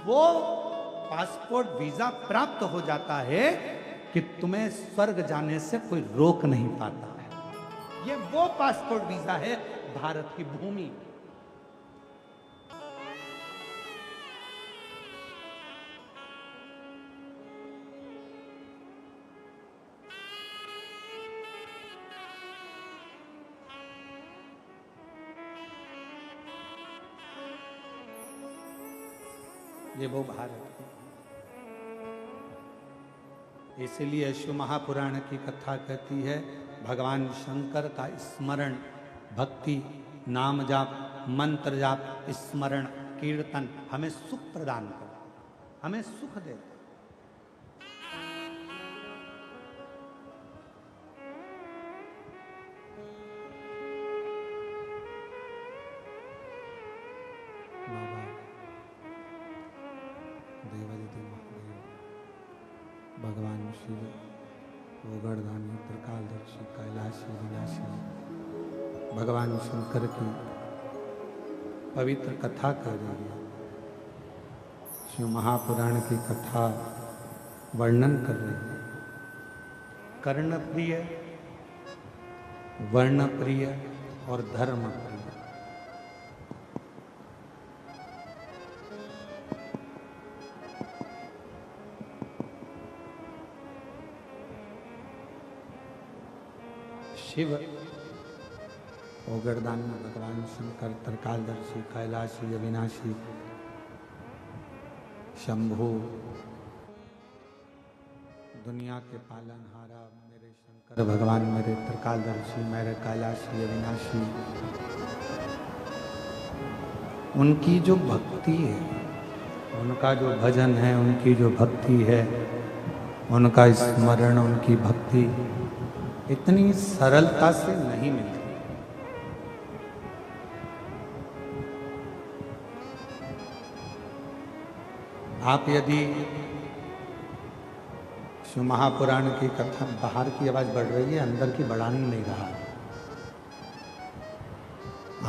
वो पासपोर्ट वीजा प्राप्त हो जाता है कि तुम्हें स्वर्ग जाने से कोई रोक नहीं पाता है। ये वो पासपोर्ट वीजा है भारत की भूमि। ये वो भारत है। इसीलिए शिव महापुराण की कथा कहती है भगवान शंकर का स्मरण, भक्ति, नाम जाप, मंत्र जाप, स्मरण, कीर्तन हमें सुख प्रदान करता, हमें सुख देता। भगवान शिव गोगर्धानी त्रिकालदर्शी कैलाशी विनाशी भगवान शंकर की पवित्र कथा कर रही है। शिव महापुराण की कथा वर्णन कर रही है। कर्ण प्रिय, वर्ण प्रिय और धर्म प्रिय। शिव गोगर्धान में भगवान शंकर त्रिकालदर्शी कैलाशी अविनाशी शंभु, दुनिया के पालनहारा मेरे शंकर भगवान, मेरे त्रिकालदर्शी, मेरे कैलाशी अविनाशी, उनकी जो भक्ति है, उनका जो भजन है, उनकी जो भक्ति है, उनका स्मरण, उनकी भक्ति इतनी सरलता से नहीं मिलती। आप यदि शिव महापुराण की कथा, बाहर की आवाज बढ़ रही है, अंदर की बढ़ानी नहीं रहा।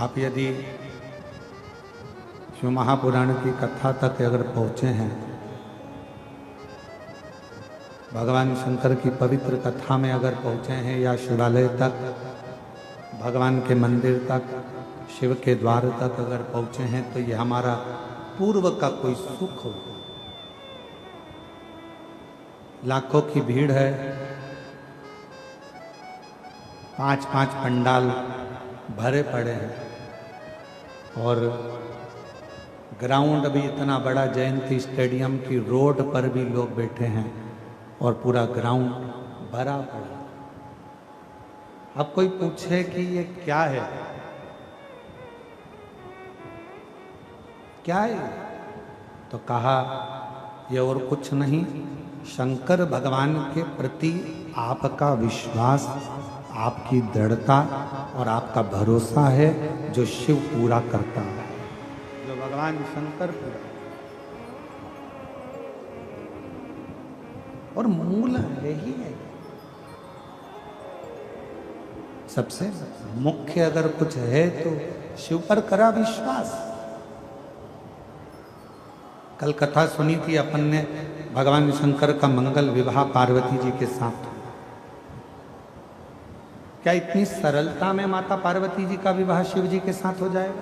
आप यदि शिव महापुराण की कथा तक अगर पहुंचे हैं, भगवान शंकर की पवित्र कथा में अगर पहुंचे हैं, या शिवालय तक, भगवान के मंदिर तक, शिव के द्वार तक अगर पहुंचे हैं, तो ये हमारा पूर्व का कोई सुख हो। लाखों की भीड़ है, 5-5 पंडाल भरे पड़े हैं, और ग्राउंड भी इतना बड़ा, जयंती स्टेडियम की रोड पर भी लोग बैठे हैं और पूरा ग्राउंड भरा पड़ा। अब कोई पूछे कि ये क्या है, क्या है, तो कहा ये और कुछ नहीं, शंकर भगवान के प्रति आपका विश्वास, आपकी दृढ़ता और आपका भरोसा है, जो शिव पूरा करता है, जो भगवान शंकर पूरा। और मूल है ही है। सबसे मुख्य अगर कुछ है तो शिव पर करा विश्वास। कल कथा सुनी थी अपन ने, भगवान शंकर का मंगल विवाह पार्वती जी के साथ। क्या इतनी सरलता में माता पार्वती जी का विवाह शिव जी के साथ हो जाएगा?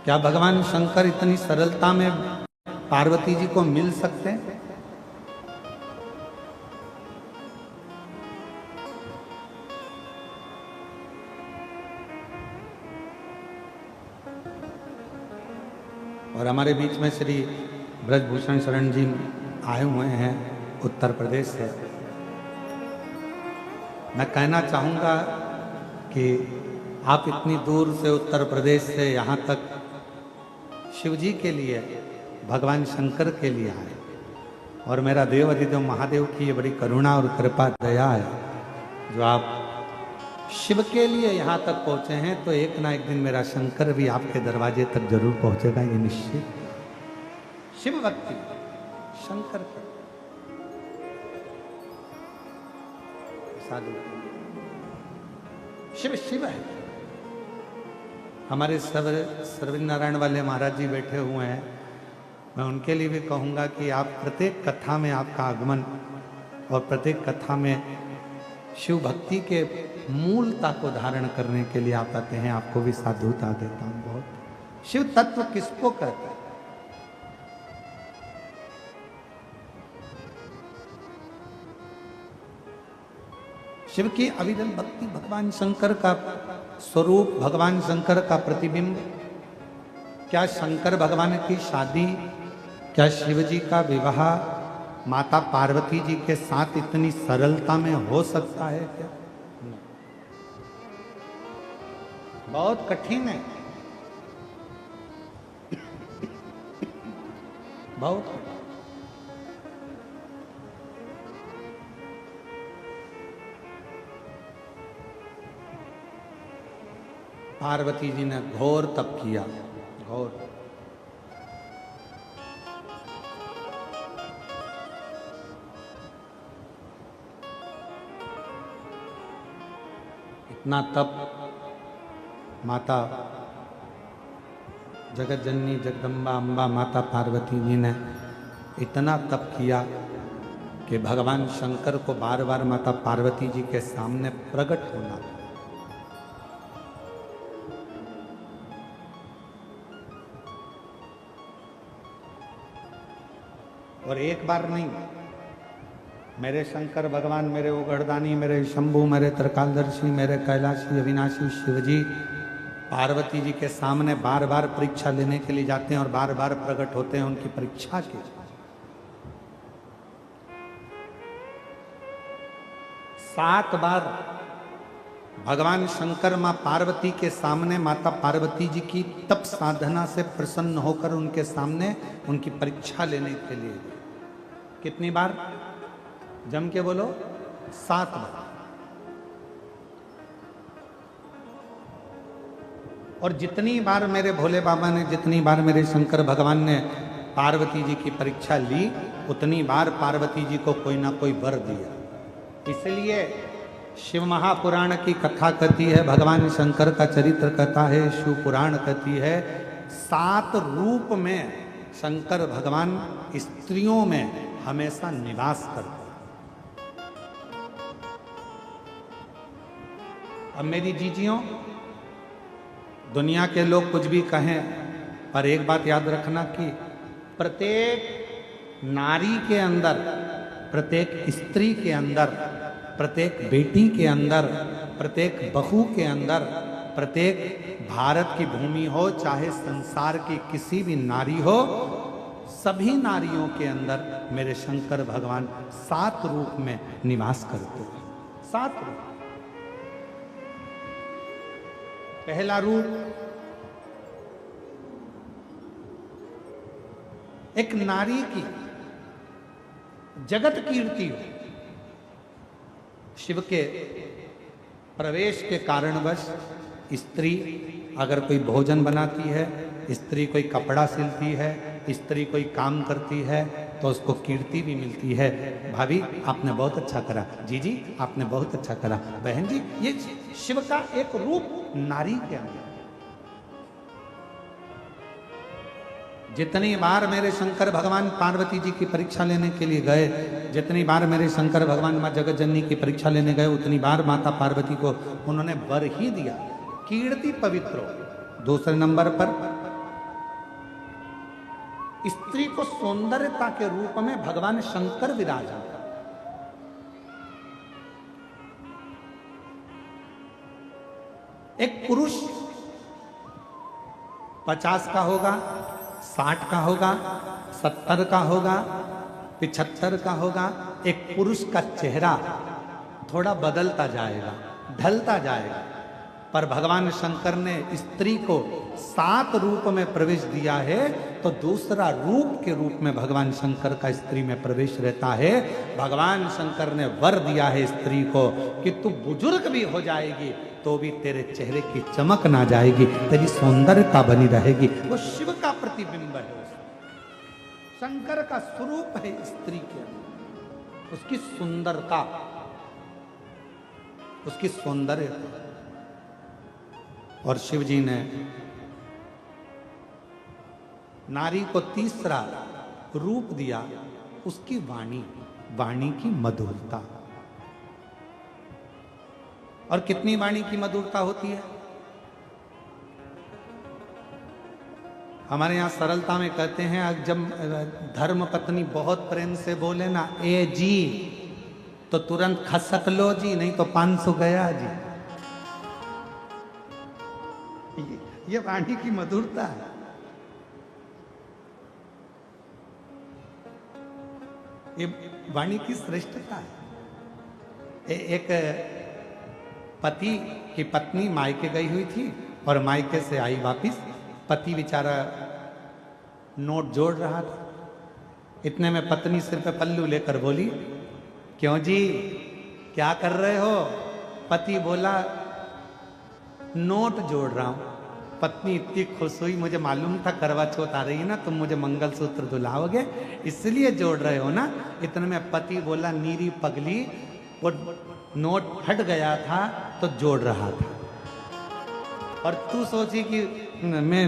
क्या भगवान शंकर इतनी सरलता में पार्वती जी को मिल सकते हैं? और हमारे बीच में श्री ब्रजभूषण शरण जी आए हुए हैं उत्तर प्रदेश से। मैं कहना चाहूँगा कि आप इतनी दूर से उत्तर प्रदेश से यहाँ तक शिव जी के लिए, भगवान शंकर के लिए आए, और मेरा देव अधिदेव महादेव की ये बड़ी करुणा और कृपा दया है जो आप शिव के लिए यहाँ तक पहुँचे हैं। तो एक ना एक दिन मेरा शंकर भी आपके दरवाजे तक जरूर पहुँचेगा, ये निश्चित। शिव भक्ति शंकर का साधु, शिव शिव है। हमारे सर्वज्ञ नारायण वाले महाराज जी बैठे हुए हैं। मैं उनके लिए भी कहूँगा कि आप प्रत्येक कथा में आपका आगमन और प्रत्येक कथा में शिव भक्ति के मूलता को धारण करने के लिए आप आते हैं। आपको भी साधुता देता हूँ बहुत। शिव तत्व किसको कहते हैं? शिव की अविरल भक्ति, भगवान शंकर का स्वरूप, भगवान शंकर का प्रतिबिंब। क्या शंकर भगवान की शादी, क्या शिव जी का विवाह माता पार्वती जी के साथ इतनी सरलता में हो सकता है क्या? बहुत कठिन है, बहुत कठिन। पार्वती जी ने घोर तप किया, घोर। इतना तप माता जगत जननी जगदम्बा अम्बा माता पार्वती जी ने इतना तप किया कि भगवान शंकर को बार बार माता पार्वती जी के सामने प्रकट होना। और एक बार नहीं, मेरे शंकर भगवान, मेरे उगड़दानी, मेरे शंभु, मेरे त्रिकालदर्शी, मेरे कैलाशी अविनाशी शिवजी पार्वती जी के सामने बार बार परीक्षा लेने के लिए जाते हैं और बार बार प्रकट होते हैं उनकी परीक्षा के। 7 बार भगवान शंकर मां पार्वती के सामने माता पार्वती जी की तप साधना से प्रसन्न होकर उनके सामने उनकी परीक्षा लेने के लिए। कितनी बार? जम के बोलो, 7 बार। और जितनी बार मेरे भोले बाबा ने, जितनी बार मेरे शंकर भगवान ने पार्वती जी की परीक्षा ली, उतनी बार पार्वती जी को कोई ना कोई वर दिया। इसलिए शिव महापुराण की कथा कहती है, भगवान शंकर का चरित्र कथा है, शिव पुराण कहती है, 7 रूप में शंकर भगवान स्त्रियों में हमेशा निवास करते। अब मेरी जीजियों, दुनिया के लोग कुछ भी कहें, पर एक बात याद रखना कि प्रत्येक नारी के अंदर, प्रत्येक स्त्री के अंदर, प्रत्येक बेटी के अंदर, प्रत्येक बहू के अंदर, प्रत्येक भारत की भूमि हो चाहे संसार की किसी भी नारी हो, सभी नारियों के अंदर मेरे शंकर भगवान 7 रूप में निवास करते हैं। 7 रूप। पहला रूप एक नारी की जगत कीर्ति हो। शिव के प्रवेश के कारणवश स्त्री अगर कोई भोजन बनाती है स्त्री कोई कपड़ा सिलती है, स्त्री कोई काम करती है तो उसको कीर्ति भी मिलती है। भाभी आपने बहुत अच्छा करा, जी जी आपने बहुत अच्छा करा, बहन जी ये शिव का एक रूप नारी के अंदर। जितनी बार मेरे शंकर भगवान पार्वती जी की परीक्षा लेने के लिए गए, जितनी बार मेरे शंकर भगवान माँ जगत जननी की परीक्षा लेने गए, उतनी बार माता पार्वती को उन्होंने वर ही दिया, कीर्ति पवित्र। दूसरे नंबर पर स्त्री को सौंदर्यता के रूप में भगवान शंकर विराजमान। एक पुरुष 50 का होगा, 60 का होगा, 70 का होगा, 75 का होगा, एक पुरुष का चेहरा थोड़ा बदलता जाएगा, ढलता जाएगा। पर भगवान शंकर ने स्त्री को 7 रूप में प्रवेश दिया है, तो दूसरा रूप के रूप में भगवान शंकर का स्त्री में प्रवेश रहता है। भगवान शंकर ने वर दिया है स्त्री को कि तू बुजुर्ग भी हो जाएगी तो भी तेरे चेहरे की चमक ना जाएगी, तेरी सौंदर्यता बनी रहेगी। वो शिव का प्रतिबिंब है, शंकर का स्वरूप है स्त्री के अंदर, उसकी सुंदरता, उसकी सौंदर्यता। और शिव जी ने नारी को तीसरा रूप दिया, उसकी वाणी, वाणी की मधुरता। और कितनी वाणी की मधुरता होती है? हमारे यहाँ सरलता में कहते हैं, जब धर्म पत्नी बहुत प्रेम से बोले ना ए जी, तो तुरंत खसक लो जी, नहीं तो 500 गया जी। ये वाणी की मधुरता है। ये वाणी की श्रेष्ठता है। एक पति की पत्नी मायके गई हुई थी और मायके से आई वापिस, पति बेचारा नोट जोड़ रहा था। इतने में पत्नी सिर पे पल्लू लेकर बोली, क्यों जी क्या कर रहे हो? पति बोला, नोट जोड़ रहा हूं। पत्नी इतनी खुश हुई, मुझे मालूम था करवा चौथ आ रही है ना, तुम मुझे मंगलसूत्र दुलाओगे इसलिए जोड़ रहे हो ना। इतने में पति बोला, नीरी पगली, वो नोट फट गया था तो जोड़ रहा था। और तू सोची कि मैं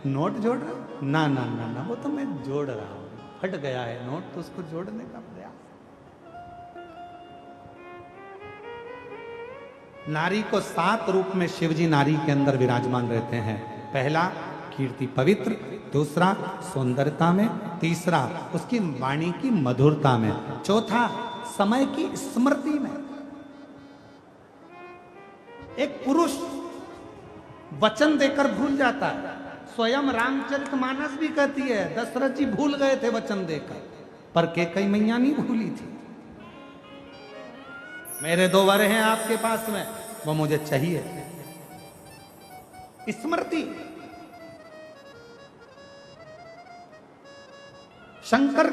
नोट जोड़ रहा हूं? ना ना ना ना, वो तो मैं जोड़ रहा हूं, फट गया है नोट तो उसको जोड़ने का प्रयास। नारी को 7 रूप में शिवजी नारी के अंदर विराजमान रहते हैं। पहला कीर्ति पवित्र, दूसरा सौंदर्यता में, तीसरा उसकी वाणी की मधुरता में, चौथा समय की स्मृति में। एक पुरुष वचन देकर भूल जाता है, स्वयं रामचरितमानस भी कहती है दशरथ जी भूल गए थे वचन देकर, पर कैकेयी मैया नहीं भूली थी। मेरे 2 वर हैं आपके पास में, वो मुझे चाहिए। स्मृति। शंकर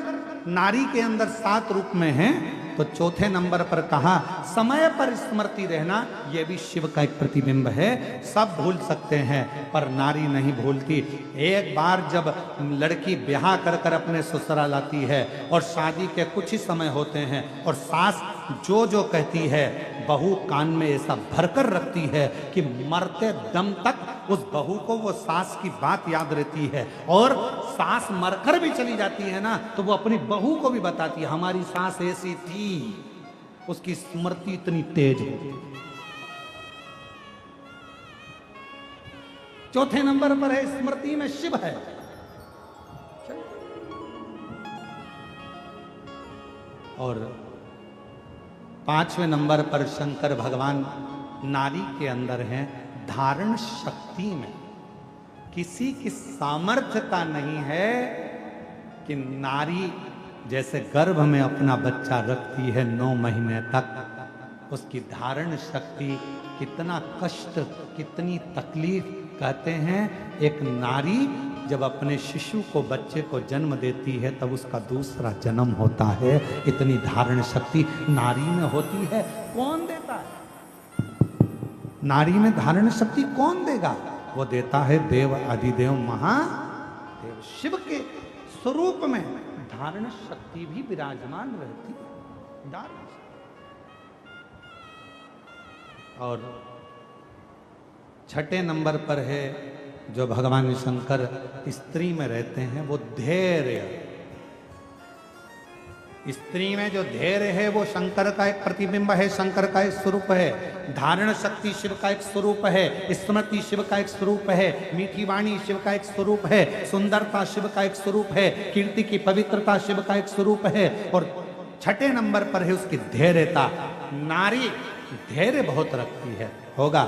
नारी के अंदर 7 रूप में है, तो चौथे नंबर पर कहा समय पर स्मृति रहना, यह भी शिव का एक प्रतिबिंब है। सब भूल सकते हैं पर नारी नहीं भूलती। एक बार जब लड़की ब्याह कर कर अपने ससुराल आती है और शादी के कुछ ही समय होते हैं और सास जो जो कहती है बहू कान में ऐसा भरकर रखती है कि मरते दम तक उस बहू को वो सास की बात याद रहती है। और सास मरकर भी चली जाती है ना, तो वो अपनी बहू को भी बताती है हमारी सास ऐसी थी। उसकी स्मृति इतनी तेज है। चौथे नंबर पर है स्मृति में शिव है। और 5वें नंबर पर शंकर भगवान नारी के अंदर हैं धारण शक्ति में। किसी की सामर्थ्यता नहीं है कि नारी जैसे गर्भ में अपना बच्चा रखती है 9 महीने तक, उसकी धारण शक्ति कितना कष्ट, कितनी तकलीफ। कहते हैं एक नारी जब अपने शिशु को, बच्चे को जन्म देती है तब उसका दूसरा जन्म होता है। इतनी धारण शक्ति नारी में होती है। कौन देता है? नारी में धारण शक्ति कौन देगा? वो देता है देव अधिदेव महादेव। शिव के स्वरूप में धारण शक्ति भी विराजमान रहती है, धारण। और छठे नंबर पर है जो भगवान शंकर स्त्री में रहते हैं, वो धैर्य। स्त्री में जो धैर्य है वो शंकर का एक प्रतिबिंब है, शंकर का एक स्वरूप है। धारण शक्ति शिव का एक स्वरूप है, स्मृति शिव का एक स्वरूप है, मीठी वाणी शिव का एक स्वरूप है, सुंदरता शिव का एक स्वरूप है, कीर्ति की पवित्रता शिव का एक स्वरूप है। और छठे नंबर पर है उसकी धैर्यता। नारी धैर्य बहुत रखती है। होगा,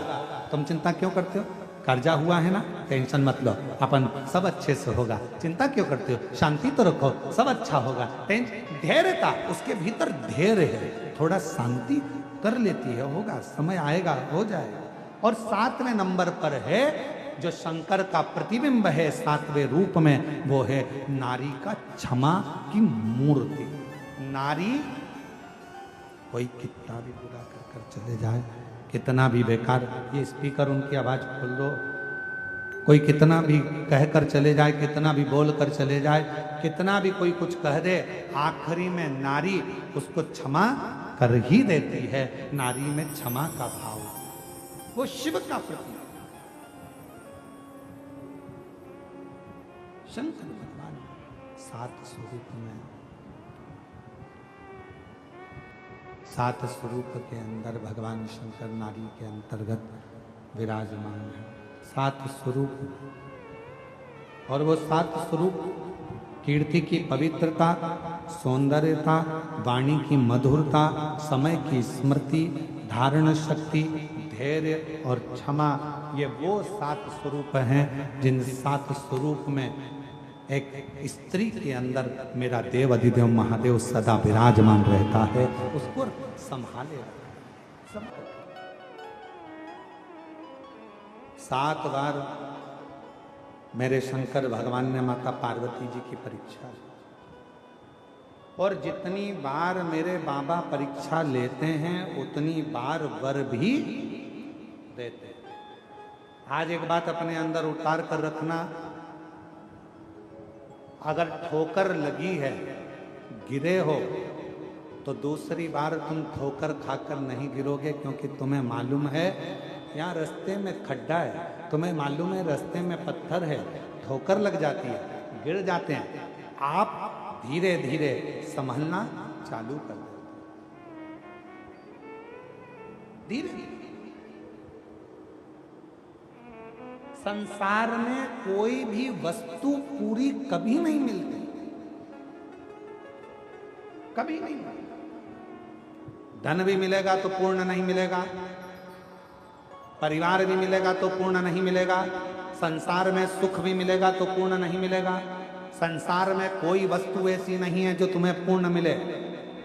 तुम चिंता क्यों करते हो? कर्जा हुआ है ना, टेंशन मत लो, अपन सब अच्छे से होगा। चिंता क्यों करते हो? शांति तो रखो, सब अच्छा होगा। धैर्यता, उसके भीतर धैर्य है, थोड़ा शांति कर लेती है, होगा, समय आएगा, हो जाएगा। और 7वें नंबर पर है जो शंकर का प्रतिबिंब है 7वें रूप में, वो है नारी का क्षमा की मूर्ति। नारी, कोई कितना भी बुरा कर चले जाए, कितना भी बेकार, ये स्पीकर उनकी आवाज खोल दो, कोई कितना भी कहकर चले जाए, कितना भी बोल कर चले जाए, कितना भी कोई कुछ कह दे, आखिरी में नारी उसको क्षमा कर ही देती है। नारी में क्षमा का भाव, वो शिव का प्रतीक। शंकर भगवान 7 स्वरूप में, 7 स्वरूप के अंदर भगवान शंकर नारी के अंतर्गत विराजमान है। 7 स्वरूप, और वो 7 स्वरूप कीर्ति की पवित्रता, सौंदर्यता, वाणी की मधुरता, समय की स्मृति, धारण शक्ति, धैर्य और क्षमा, ये वो 7 स्वरूप हैं जिन 7 स्वरूप में एक स्त्री के अंदर मेरा देव अधिदेव महादेव सदा विराजमान रहता है, उसको संभाले। 7 बार मेरे शंकर भगवान ने माता पार्वती जी की परीक्षा ली, और जितनी बार मेरे बाबा परीक्षा लेते हैं उतनी बार वर भी देते हैं। आज एक बात अपने अंदर उतार कर रखना, अगर ठोकर लगी है, गिरे हो, तो दूसरी बार तुम ठोकर खाकर नहीं गिरोगे, क्योंकि तुम्हें मालूम है यहाँ रास्ते में खड्डा है, तुम्हें मालूम है रास्ते में पत्थर है, ठोकर लग जाती है, गिर जाते हैं। आप धीरे धीरे संभलना चालू कर दो, धीरे धीरे। संसार में कोई भी वस्तु पूरी कभी नहीं मिलती, कभी नहीं। धन भी मिलेगा तो पूर्ण नहीं मिलेगा, परिवार भी मिलेगा तो पूर्ण नहीं मिलेगा, संसार में सुख भी मिलेगा तो पूर्ण नहीं मिलेगा। संसार में कोई वस्तु ऐसी नहीं है जो तुम्हें पूर्ण मिले,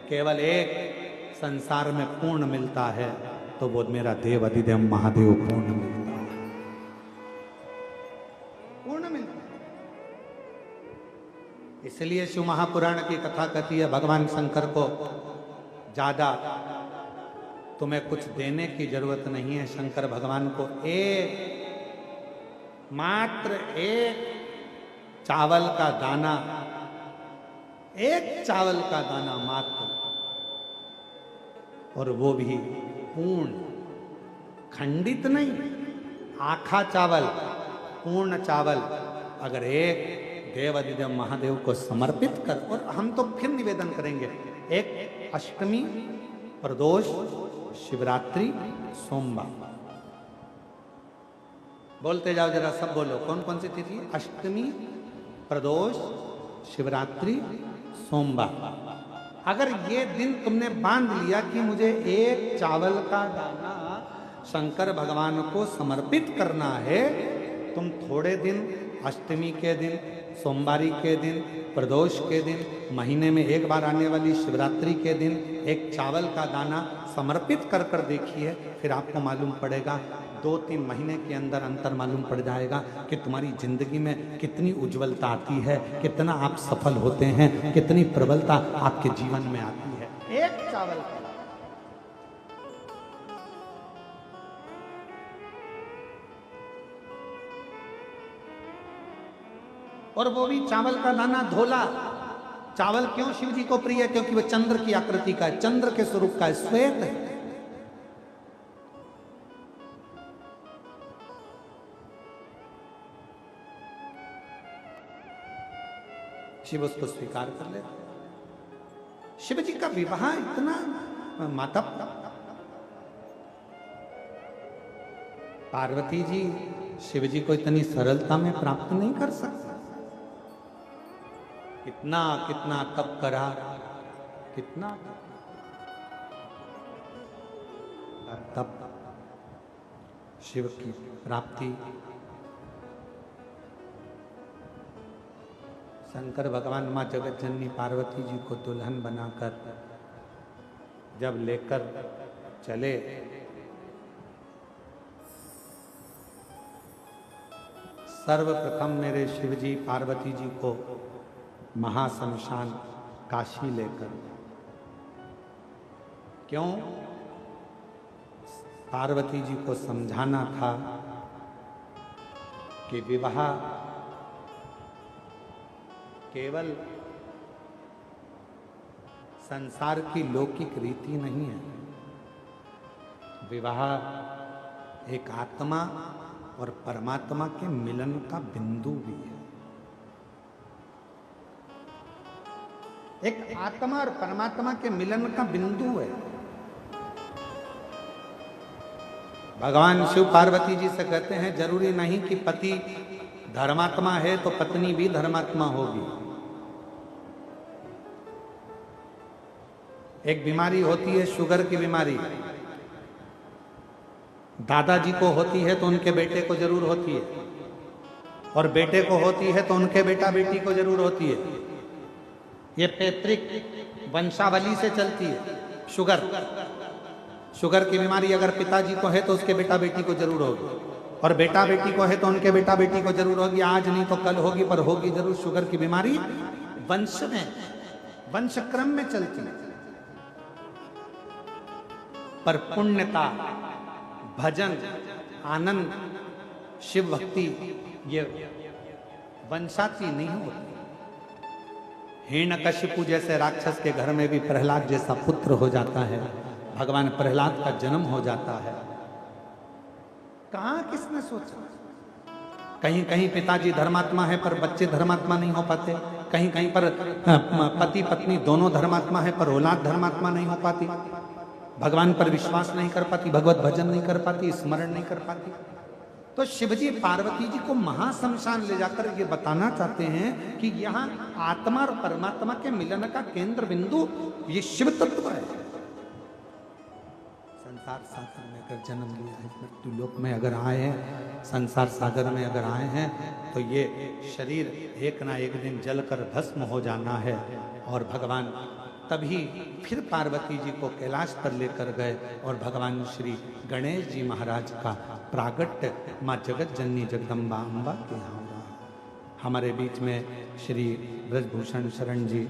केवल एक संसार में पूर्ण मिलता है, तो वो मेरा देव अधिदेव महादेव पूर्ण मिलता है, पूर्ण मिलता है। इसलिए शिव महापुराण की कथा कहती है भगवान शंकर को ज्यादा तुम्हें कुछ देने की जरूरत नहीं है। शंकर भगवान को मात्र एक चावल का दाना, एक चावल का दाना मात्र, और वो भी पूर्ण, खंडित नहीं, आखा चावल, पूर्ण चावल, अगर एक देव अधिदेव महादेव को समर्पित कर। और हम तो फिर निवेदन करेंगे, एक अष्टमी, प्रदोष, शिवरात्रि, सोमवार, बोलते जाओ जरा, सब बोलो, कौन कौन सी तिथि? अष्टमी, प्रदोष, शिवरात्रि, सोमवार। अगर ये दिन तुमने बांध लिया कि मुझे एक चावल का दाना शंकर भगवान को समर्पित करना है, तुम थोड़े दिन, अष्टमी के दिन, सोमवारी के दिन, प्रदोष के दिन, महीने में एक बार आने वाली शिवरात्रि के दिन एक चावल का दाना समर्पित कर कर देखिए, फिर आपको मालूम पड़ेगा, 2-3 महीने के अंदर अंतर मालूम पड़ जाएगा कि तुम्हारी जिंदगी में कितनी उज्जवलता आती है, कितना आप सफल होते हैं, कितनी प्रबलता आपके जीवन में आती है। एक चावल का, और वो भी चावल का दाना धोला। चावल क्यों शिव जी को प्रिय है? क्योंकि वह चंद्र की आकृति का है, चंद्र के स्वरूप का है, श्वेत है। शिव उसको स्वीकार कर लेते। शिव जी का विवाह इतना माता पार्वती जी शिव जी को इतनी सरलता में प्राप्त नहीं कर सकते। कितना कितना तप करा, कितना तप शिव की प्राप्ति। शंकर भगवान मां जगत जननी पार्वती जी को दुल्हन बनाकर जब लेकर चले, सर्वप्रथम मेरे शिव जी पार्वती जी को महाशमशान काशी लेकर, क्यों? पार्वती जी को समझाना था कि विवाह केवल संसार की लौकिक रीति नहीं है। विवाह एक आत्मा और परमात्मा के मिलन का बिंदु भी है। एक आत्मा और परमात्मा के मिलन का बिंदु है। भगवान शिव पार्वती जी से कहते हैं जरूरी नहीं कि पति धर्मात्मा है तो पत्नी भी धर्मात्मा होगी। एक बीमारी होती है शुगर की बीमारी, दादाजी को होती है तो उनके बेटे को जरूर होती है, और बेटे को होती है तो उनके बेटा बेटी को जरूर होती है। ये पैतृक वंशावली से चलती है। शुगर की बीमारी अगर पिताजी को है तो उसके बेटा बेटी को जरूर होगी, और बेटा बेटी को है तो उनके बेटा बेटी को जरूर होगी। आज नहीं तो कल होगी, पर होगी जरूर। शुगर की बीमारी वंश में, वंश क्रम में चलती है। पर पुण्यता, भजन, आनंद, शिव भक्ति ये वंशाती नहीं होती। हिरण्यकशिपु जैसे राक्षस के घर में भी प्रहलाद जैसा पुत्र हो जाता है, भगवान प्रहलाद का जन्म हो जाता है। कहां किसने सोचा? कहीं कहीं पिताजी धर्मात्मा है पर बच्चे धर्मात्मा नहीं हो पाते, कहीं कहीं पर पति पत्नी दोनों धर्मात्मा है पर औलाद धर्मात्मा नहीं हो पाती, भगवान पर विश्वास नहीं कर पाती, भगवत भजन नहीं कर पाती, स्मरण नहीं कर पाती। तो शिवजी पार्वती जी को महाशमशान ले जाकर ये बताना चाहते हैं कि यहाँ आत्मा और परमात्मा के मिलन का केंद्र बिंदु ये शिव तत्व है। संसार सागर में अगर जन्म लिया है, मृत्यु लोक में अगर आए हैं, संसार सागर में अगर आए हैं, तो ये शरीर एक ना एक दिन जलकर भस्म हो जाना है। और भगवान तभी फिर पार्वती जी को कैलाश पर लेकर गए और भगवान श्री गणेश जी महाराज का प्रागट्य माँ जगत जननी जगदम्बा अम्बा के यहाँ हो रहा है। हमारे बीच में श्री ब्रजभूषण शरण जी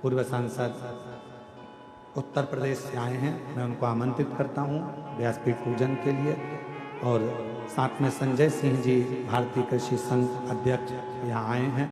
पूर्व सांसद उत्तर प्रदेश से आए हैं। मैं उनको आमंत्रित करता हूँ व्यासपीठ पूजन के लिए। और साथ में संजय सिंह जी भारतीय कृषि संघ अध्यक्ष यहाँ आए हैं।